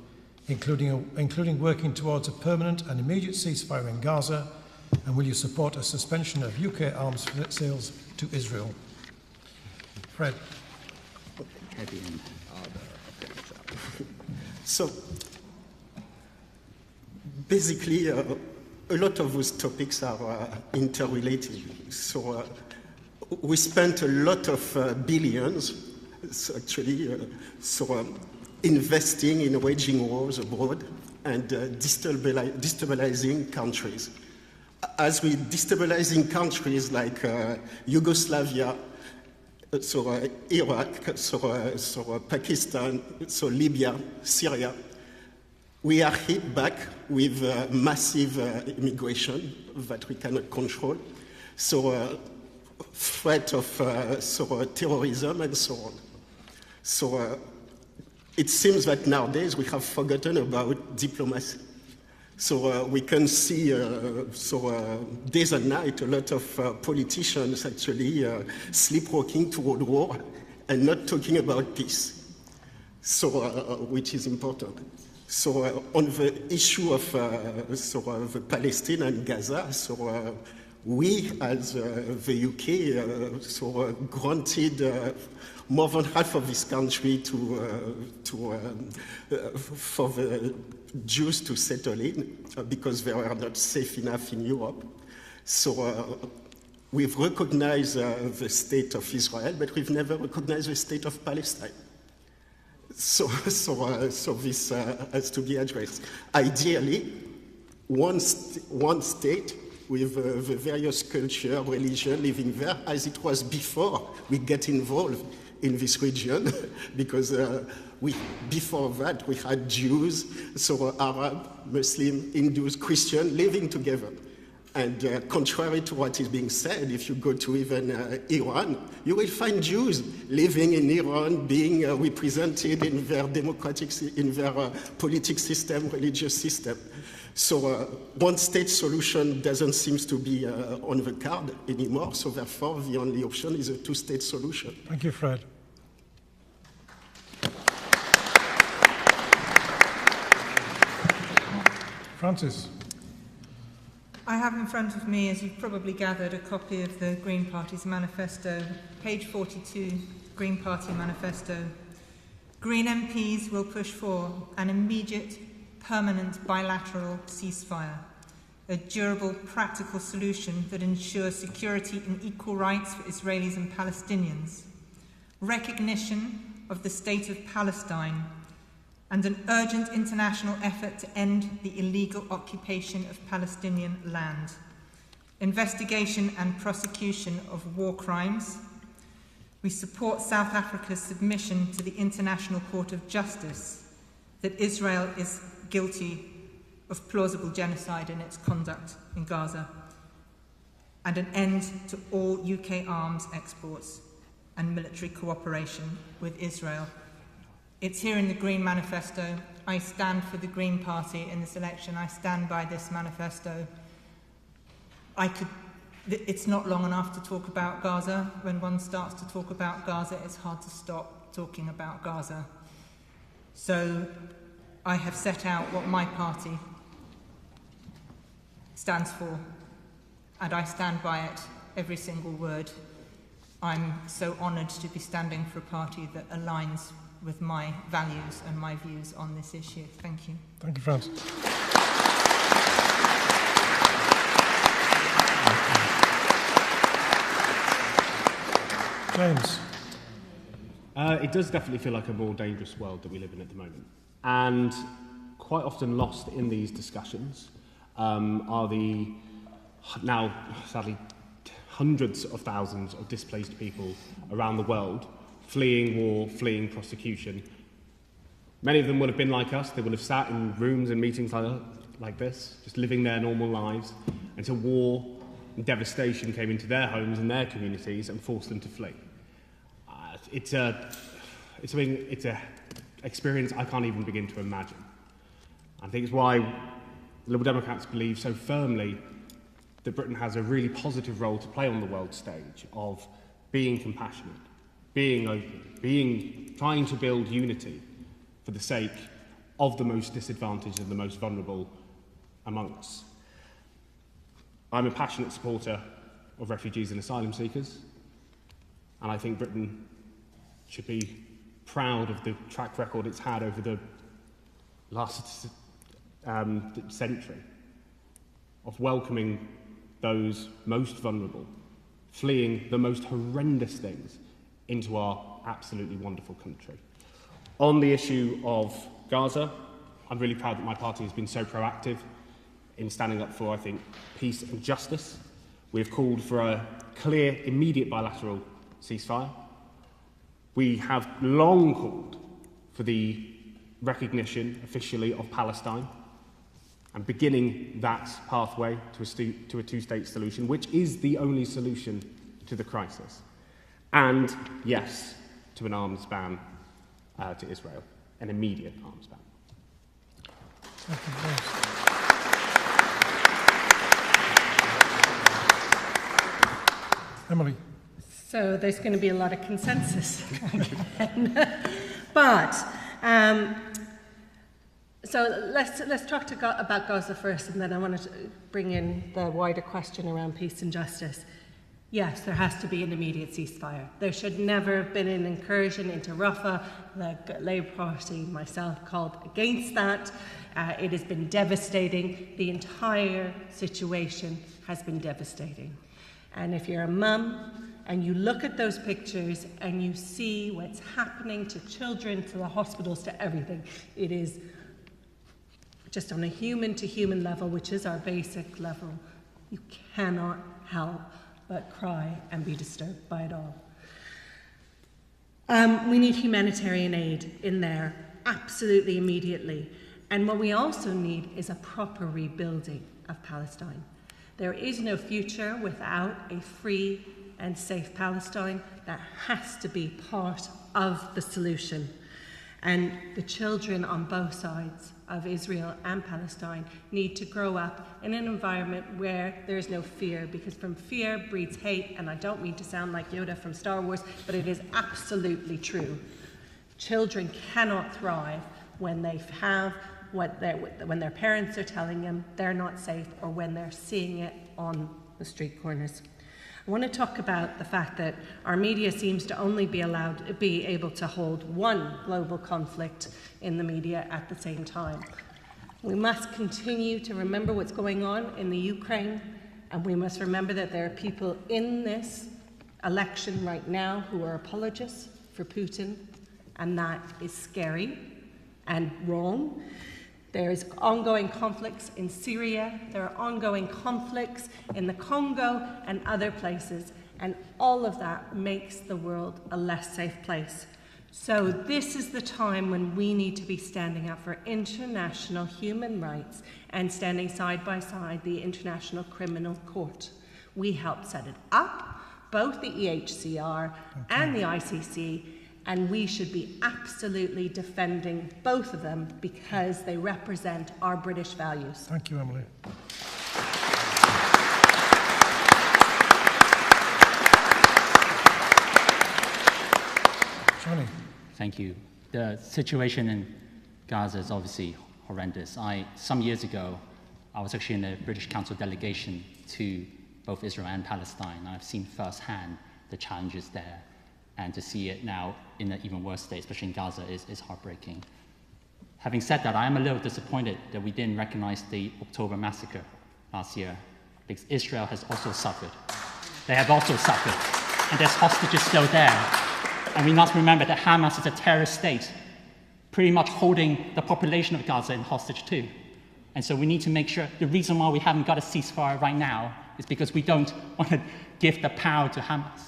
[SPEAKER 3] including working towards a permanent and immediate ceasefire in Gaza? And will you support a suspension of UK arms sales to Israel? Fred.
[SPEAKER 8] So, basically, a lot of those topics are interrelated. So, we spent a lot of billions, investing in waging wars abroad and destabilizing countries. As we destabilizing countries like Yugoslavia, Iraq, Pakistan, Libya, Syria, we are hit back with massive immigration that we cannot control. Threat of terrorism and so on. It seems that nowadays we have forgotten about diplomacy. We can see days and night a lot of politicians actually sleepwalking toward war and not talking about peace, which is important. On the issue of the Palestine and Gaza, we as the UK granted more than half of this country for the Jews to settle in because they were not safe enough in Europe. We've recognized the state of Israel, but we've never recognized the state of Palestine. So this has to be addressed. Ideally, one state with the various culture, religion living there, as it was before we get involved in this region, because before that we had Jews, Arab, Muslim, Hindus, Christian living together. And contrary to what is being said, if you go to even Iran, you will find Jews living in Iran, being represented in their political system, religious system. One-state solution doesn't seem to be on the card anymore, so therefore the only option is a two-state solution.
[SPEAKER 3] Thank you, Fred. Francis.
[SPEAKER 4] I have in front of me, as you've probably gathered, a copy of the Green Party's manifesto, page 42, Green Party manifesto. Green MPs will push for an immediate, permanent bilateral ceasefire, a durable, practical solution that ensures security and equal rights for Israelis and Palestinians, recognition of the State of Palestine, and an urgent international effort to end the illegal occupation of Palestinian land, investigation and prosecution of war crimes. We support South Africa's submission to the International Court of Justice that Israel is guilty of plausible genocide in its conduct in Gaza, and an end to all UK arms exports and military cooperation with Israel. It's here in the Green Manifesto. I stand for the Green Party in this election. I stand by this manifesto. It's not long enough to talk about Gaza. When one starts to talk about Gaza, it's hard to stop talking about Gaza. So I have set out what my party stands for, and I stand by it, every single word. I'm so honoured to be standing for a party that aligns with my values and my views on this issue. Thank you.
[SPEAKER 3] Thank you, Francis. James.
[SPEAKER 5] It does definitely feel like a more dangerous world that we live in at the moment. And quite often lost in these discussions are the, now sadly, hundreds of thousands of displaced people around the world, fleeing war, fleeing prosecution. Many of them would have been like us. They would have sat in rooms and meetings like this, just living their normal lives, until war and devastation came into their homes and their communities and forced them to flee. It's an experience I can't even begin to imagine. I think it's why Liberal Democrats believe so firmly that Britain has a really positive role to play on the world stage of being compassionate, being open, trying to build unity for the sake of the most disadvantaged and the most vulnerable among us. I'm a passionate supporter of refugees and asylum seekers, and I think Britain should be proud of the track record it's had over the last century of welcoming those most vulnerable, fleeing the most horrendous things into our absolutely wonderful country. On the issue of Gaza, I'm really proud that my party has been so proactive in standing up for, I think, peace and justice. We have called for a clear, immediate bilateral ceasefire. We have long called for the recognition officially of Palestine and beginning that pathway to a two-state solution, which is the only solution to the crisis. And, yes, to an arms ban to Israel, an immediate arms ban.
[SPEAKER 3] Emily.
[SPEAKER 2] So there's going to be a lot of consensus. But, so let's talk about Gaza first, and then I want to bring in the wider question around peace and justice. Yes, there has to be an immediate ceasefire. There should never have been an incursion into Rafah. The Labour Party, myself, called against that. It has been devastating. The entire situation has been devastating. And if you're a mum and you look at those pictures and you see what's happening to children, to the hospitals, to everything, it is just on a human-to-human level, which is our basic level. You cannot help but cry and be disturbed by it all. We need humanitarian aid in there, absolutely immediately. And what we also need is a proper rebuilding of Palestine. There is no future without a free and safe Palestine. That has to be part of the solution. And the children on both sides of Israel and Palestine need to grow up in an environment where there is no fear, because from fear breeds hate, and I don't mean to sound like Yoda from Star Wars, but it is absolutely true. Children cannot thrive when they have when their parents are telling them they're not safe, or when they're seeing it on the street corners. I want to talk about the fact that our media seems to only be able to hold one global conflict in the media at the same time. We must continue to remember what's going on in the Ukraine, and we must remember that there are people in this election right now who are apologists for Putin, and that is scary and wrong. There's ongoing conflicts in Syria, there are ongoing conflicts in the Congo and other places, and all of that makes the world a less safe place. So this is the time when we need to be standing up for international human rights and standing side by side the International Criminal Court. We helped set it up, both the EHCR and the ICC, and we should be absolutely defending both of them because they represent our British values.
[SPEAKER 3] Thank you, Emily. Johnny.
[SPEAKER 6] Thank you. The situation in Gaza is obviously horrendous. Some years ago, I was actually in a British Council delegation to both Israel and Palestine. I've seen firsthand the challenges there. And to see it now in an even worse state, especially in Gaza, is heartbreaking. Having said that, I am a little disappointed that we didn't recognize the October massacre last year, because Israel has also suffered. They have also suffered, and there's hostages still there. And we must remember that Hamas is a terrorist state, pretty much holding the population of Gaza in hostage too. And so we need to make sure, the reason why we haven't got a ceasefire right now is because we don't want to give the power to Hamas.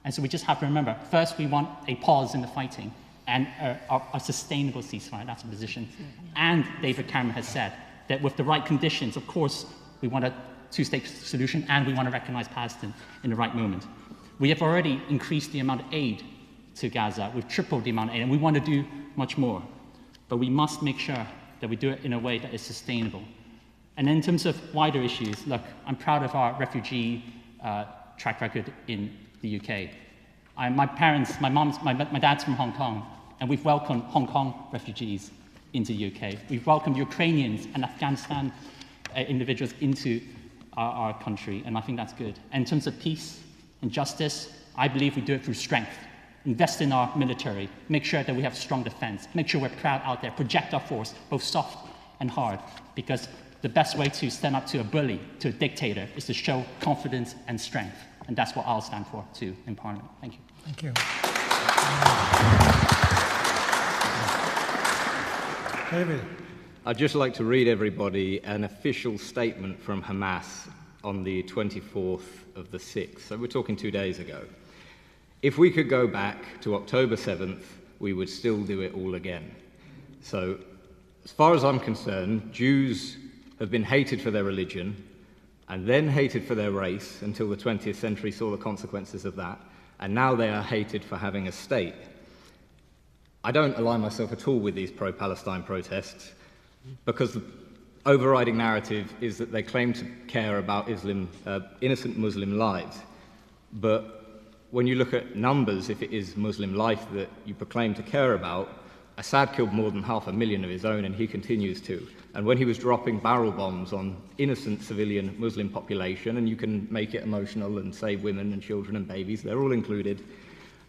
[SPEAKER 6] And so we just have to remember, first we want a pause in the fighting and a sustainable ceasefire. That's the position. And David Cameron has said that with the right conditions, of course, we want a two-state solution and we want to recognize Palestine in the right moment. We have already increased the amount of aid to Gaza. We've tripled the amount of aid, and we want to do much more. But we must make sure that we do it in a way that is sustainable. And in terms of wider issues, look, I'm proud of our refugee track record in the UK. My dad's from Hong Kong, and we've welcomed Hong Kong refugees into the UK. We've welcomed Ukrainians and Afghanistan individuals into our country, and I think that's good. And in terms of peace and justice, I believe we do it through strength. Invest in our military, make sure that we have strong defense, make sure we're proud out there, project our force, both soft and hard, because the best way to stand up to a bully, to a dictator, is to show confidence and strength. And that's what I'll stand for, too, in Parliament. Thank you.
[SPEAKER 3] Thank you. David.
[SPEAKER 7] I'd just like to read everybody an official statement from Hamas on the 24th of the 6th. So we're talking 2 days ago. If we could go back to October 7th, we would still do it all again. So, as far as I'm concerned, Jews have been hated for their religion and then hated for their race until the 20th century saw the consequences of that, and now they are hated for having a state. I don't align myself at all with these pro-Palestine protests because the overriding narrative is that they claim to care about innocent Muslim lives. But when you look at numbers, if it is Muslim life that you proclaim to care about, Assad killed more than 500,000 of his own, and he continues to. And when he was dropping barrel bombs on innocent civilian Muslim population, and you can make it emotional and say women and children and babies, they're all included,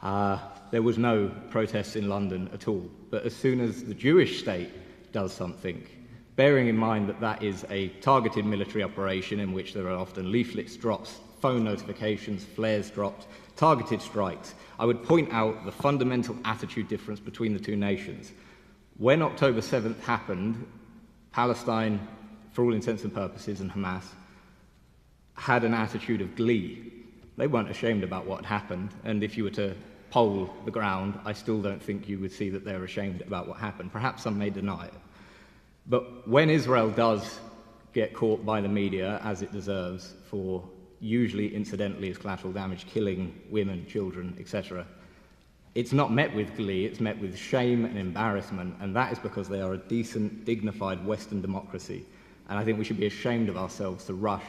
[SPEAKER 7] there was no protests in London at all. But as soon as the Jewish state does something, bearing in mind that that is a targeted military operation in which there are often leaflets dropped, phone notifications, flares dropped, targeted strikes, I would point out the fundamental attitude difference between the two nations. When October 7th happened, Palestine, for all intents and purposes, and Hamas, had an attitude of glee. They weren't ashamed about what happened, and if you were to poll the ground, I still don't think you would see that they're ashamed about what happened. Perhaps some may deny it. But when Israel does get caught by the media, as it deserves, for usually incidentally as collateral damage, killing women, children, etc., it's not met with glee, it's met with shame and embarrassment, and that is because they are a decent, dignified Western democracy. And I think we should be ashamed of ourselves to rush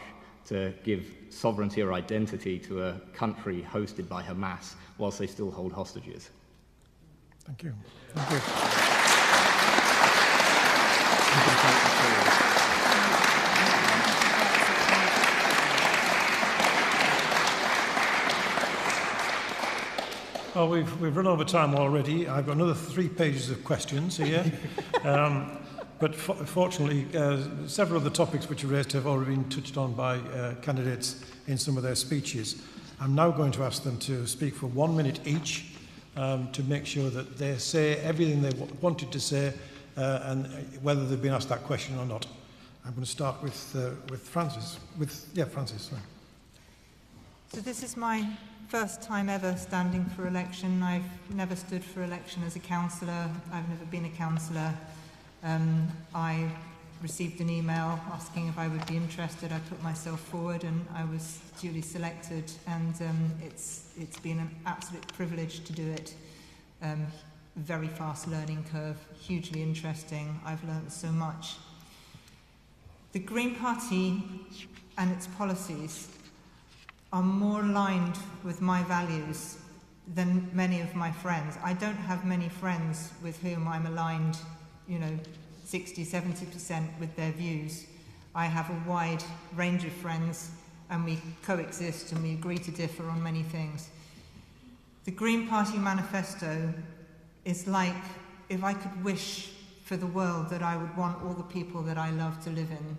[SPEAKER 7] to give sovereignty or identity to a country hosted by Hamas whilst they still hold hostages.
[SPEAKER 3] Thank you. Thank you. Well, we've run over time already. I've got another 3 pages of questions here. But fortunately, several of the topics which are raised have already been touched on by candidates in some of their speeches. I'm now going to ask them to speak for 1 minute each to make sure that they say everything they wanted to say and whether they've been asked that question or not. I'm going to start with Francis. Francis. Sorry.
[SPEAKER 4] So this is my first time ever standing for election. I've never stood for election as a councillor. I've never been a councillor. I received an email asking if I would be interested. I put myself forward and I was duly selected, and it's been an absolute privilege to do it. Very fast learning curve, hugely interesting. I've learned so much. The Green Party and its policies are more aligned with my values than many of my friends. I don't have many friends with whom I'm aligned, 60, 70% with their views. I have a wide range of friends, and we coexist and we agree to differ on many things. The Green Party manifesto is like if I could wish for the world that I would want all the people that I love to live in.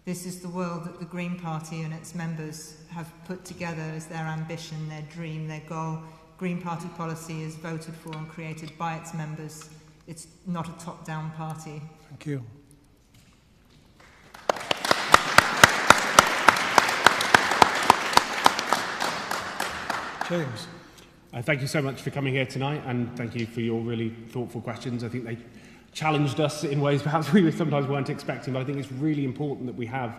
[SPEAKER 4] This is the world that the Green Party and its members have put together as their ambition, their dream, their goal. Green Party policy is voted for and created by its members. It's not a top-down party.
[SPEAKER 3] Thank you. James.
[SPEAKER 5] Thank you so much for coming here tonight, and thank you for your really thoughtful questions. I think they challenged us in ways perhaps we sometimes weren't expecting, but I think it's really important that we have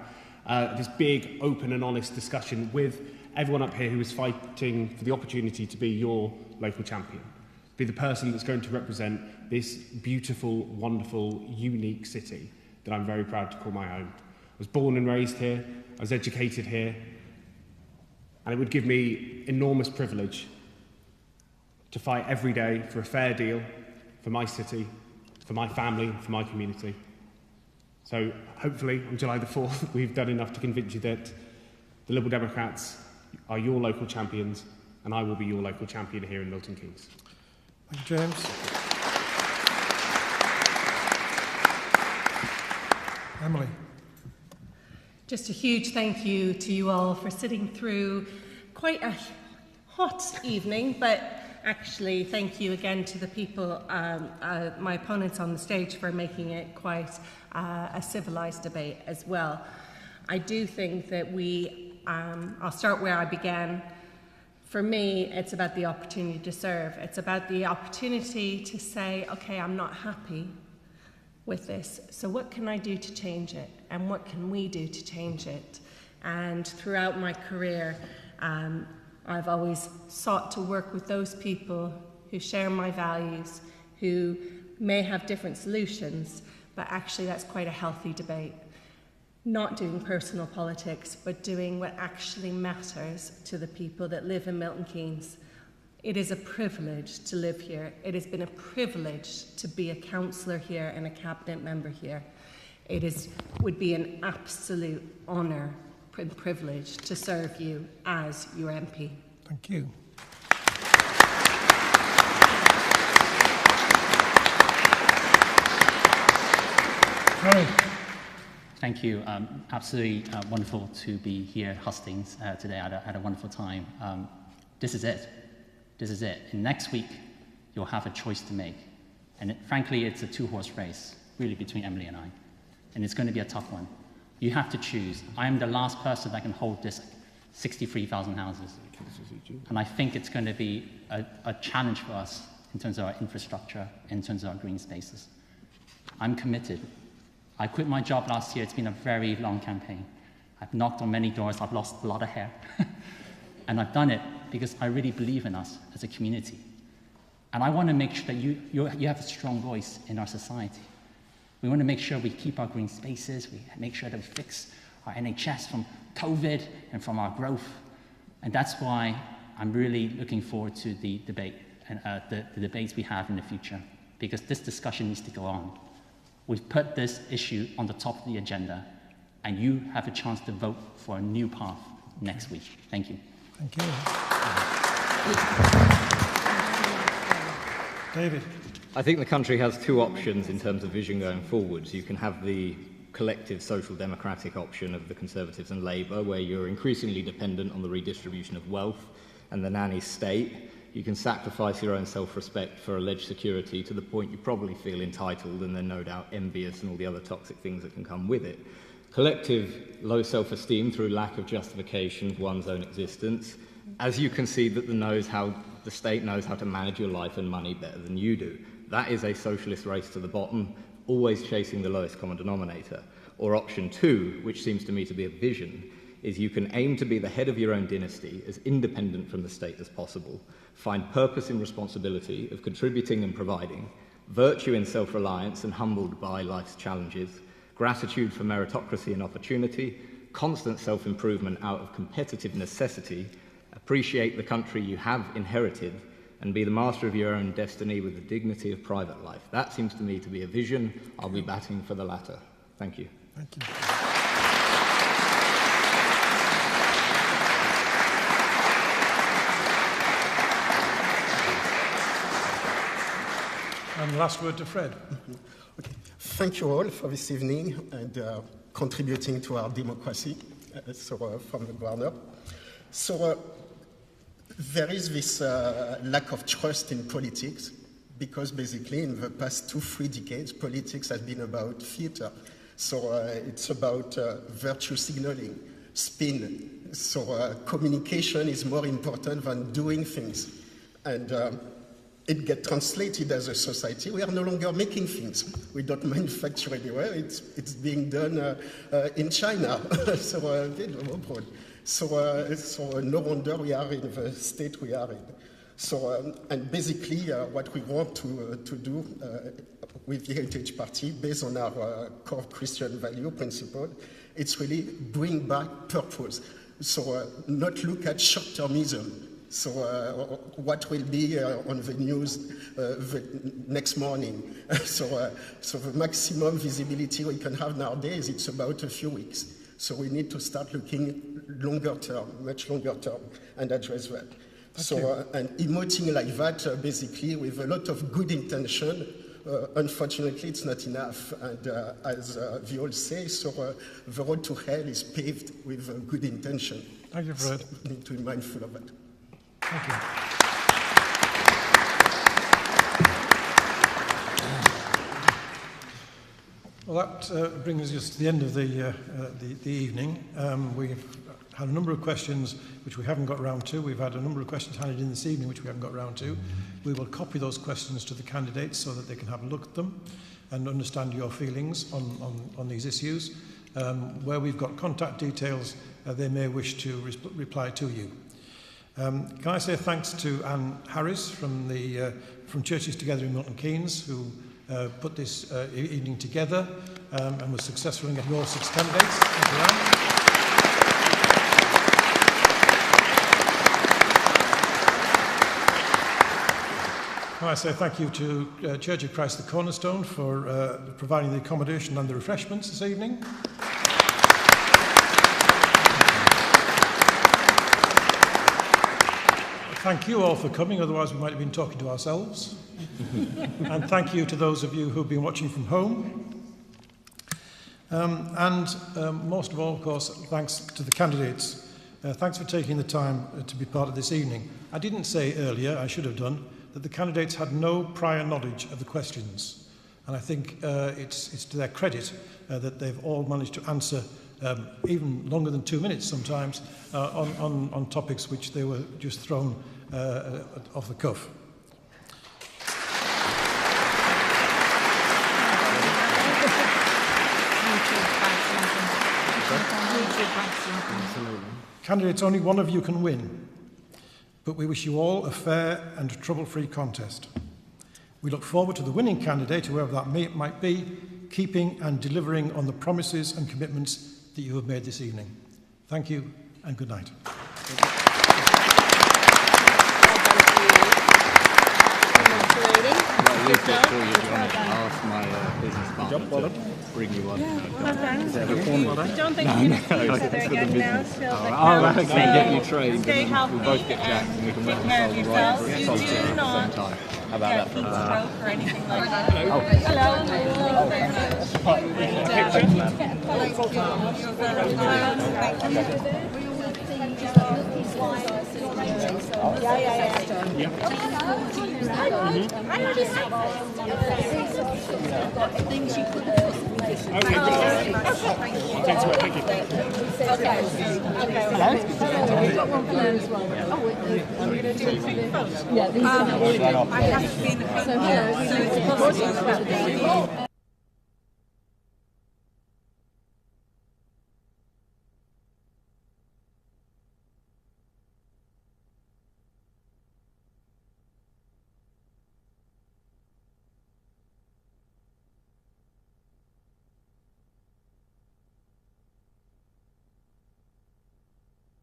[SPEAKER 5] this big, open and honest discussion with everyone up here who is fighting for the opportunity to be your local champion, be the person that's going to represent this beautiful, wonderful, unique city that I'm very proud to call my own. I was born and raised here, I was educated here, and it would give me enormous privilege to fight every day for a fair deal for my city, for my family, for my community. So hopefully on July the 4th we've done enough to convince you that the Liberal Democrats are your local champions, and I will be your local champion here in Milton Keynes.
[SPEAKER 3] Thank you, James. Emily.
[SPEAKER 2] Just a huge thank you to you all for sitting through quite a hot evening, but actually thank you again to the people, my opponents on the stage, for making it quite a civilised debate as well. I do think that I'll start where I began. For me, it's about the opportunity to serve. It's about the opportunity to say, okay, I'm not happy with this, so what can I do to change it? And what can we do to change it? And throughout my career, I've always sought to work with those people who share my values, who may have different solutions, but actually that's quite a healthy debate. Not doing personal politics, but doing what actually matters to the people that live in Milton Keynes. It is a privilege to live here. It has been a privilege to be a councillor here and a cabinet member here. It would be an absolute honour and privilege to serve you as your MP.
[SPEAKER 3] Thank you. Harry.
[SPEAKER 6] Thank you. Absolutely wonderful to be here at Hustings today. I had a wonderful time. This is it. This is it. And next week, you'll have a choice to make. And frankly, it's a two-horse race, really, between Emily and I. And it's going to be a tough one. You have to choose. I am the last person that can hold this 63,000 houses. And I think it's going to be a challenge for us in terms of our infrastructure, in terms of our green spaces. I'm committed. I quit my job last year. It's been a very long campaign. I've knocked on many doors. I've lost a lot of hair. And I've done it because I really believe in us as a community. And I want to make sure that you have a strong voice in our society. We want to make sure we keep our green spaces. We make sure that we fix our NHS from COVID and from our growth. And that's why I'm really looking forward to the debate and the debates we have in the future, because this discussion needs to go on. We've put this issue on the top of the agenda, and you have a chance to vote for a new path next week. Thank you.
[SPEAKER 3] Thank you. David.
[SPEAKER 7] I think the country has two options in terms of vision going forwards. You can have the collective social democratic option of the Conservatives and Labour, where you're increasingly dependent on the redistribution of wealth and the nanny state. You can sacrifice your own self-respect for alleged security to the point you probably feel entitled and then no doubt envious and all the other toxic things that can come with it. Collective low self-esteem through lack of justification of one's own existence, as you can see that the state knows how to manage your life and money better than you do. That is a socialist race to the bottom, always chasing the lowest common denominator. Or option two, which seems to me to be a vision, is you can aim to be the head of your own dynasty, as independent from the state as possible, find purpose in responsibility of contributing and providing, virtue in self-reliance and humbled by life's challenges, gratitude for meritocracy and opportunity, constant self-improvement out of competitive necessity, appreciate the country you have inherited, and be the master of your own destiny with the dignity of private life. That seems to me to be a vision. I'll be batting for the latter. Thank you.
[SPEAKER 3] Thank you. And last word to Fred.
[SPEAKER 8] Okay. Thank you all for this evening and contributing to our democracy from the ground up. So There is this lack of trust in politics, because basically in the past 2-3 decades, politics has been about theater. So it's about virtue signaling, spin. So communication is more important than doing things. And it gets translated as a society. We are no longer making things. We don't manufacture anywhere. It's being done in China. So abroad. So no wonder we are in the state we are in. So, and basically what we want to do with the Heritage Party, based on our core Christian value principle, it's really bring back purpose. So not look at short-termism. So what will be on the news the next morning. So the maximum visibility we can have nowadays, it's about a few weeks. So we need to start looking longer term, much longer term, and address that. So, and emoting like that, basically, with a lot of good intention, unfortunately, it's not enough. And as we all say, so the road to hell is paved with good intention.
[SPEAKER 3] Thank you, Fred.
[SPEAKER 8] So we need to be mindful of that.
[SPEAKER 3] Thank you. Well, that brings us to the end of the evening. We've had a number of questions which we haven't got around to. We've had a number of questions handed in this evening which we haven't got around to. We will copy those questions to the candidates so that they can have a look at them and understand your feelings on these issues. Where we've got contact details, they may wish to reply to you. Can I say thanks to Anne Harris from Churches Together in Milton Keynes, who put this evening together and was successful in getting all 6 candidates. Thank you, Anne. I say thank you to Church of Christ the Cornerstone for providing the accommodation and the refreshments this evening. Thank you all for coming, otherwise we might have been talking to ourselves. And thank you to those of you who've been watching from home. Most of all, of course, thanks to the candidates. Thanks for taking the time to be part of this evening. I didn't say earlier, I should have done, that the candidates had no prior knowledge of the questions. And I think it's to their credit that they've all managed to answer even longer than 2 minutes sometimes on topics which they were just thrown off the cuff. Candidates, only one of you can win. But we wish you all a fair and trouble-free contest. We look forward to the winning candidate, whoever that might be, keeping and delivering on the promises and commitments that you have made this evening. Thank you and good night.
[SPEAKER 7] Ask my business partner to bring you on.
[SPEAKER 2] Don't think you need to see each other again now.
[SPEAKER 7] I'll get you trained.
[SPEAKER 2] Stay healthy.
[SPEAKER 7] We'll both get jacked and we can
[SPEAKER 2] take care of yourselves. You do not
[SPEAKER 7] How about that for a
[SPEAKER 2] stroke or anything like that. Hello.
[SPEAKER 9] Things you could have
[SPEAKER 5] Okay, thank you.
[SPEAKER 9] We've got one for them as well. I'm going to do it for the... Yeah, these are...
[SPEAKER 4] I have been...
[SPEAKER 9] So, hello.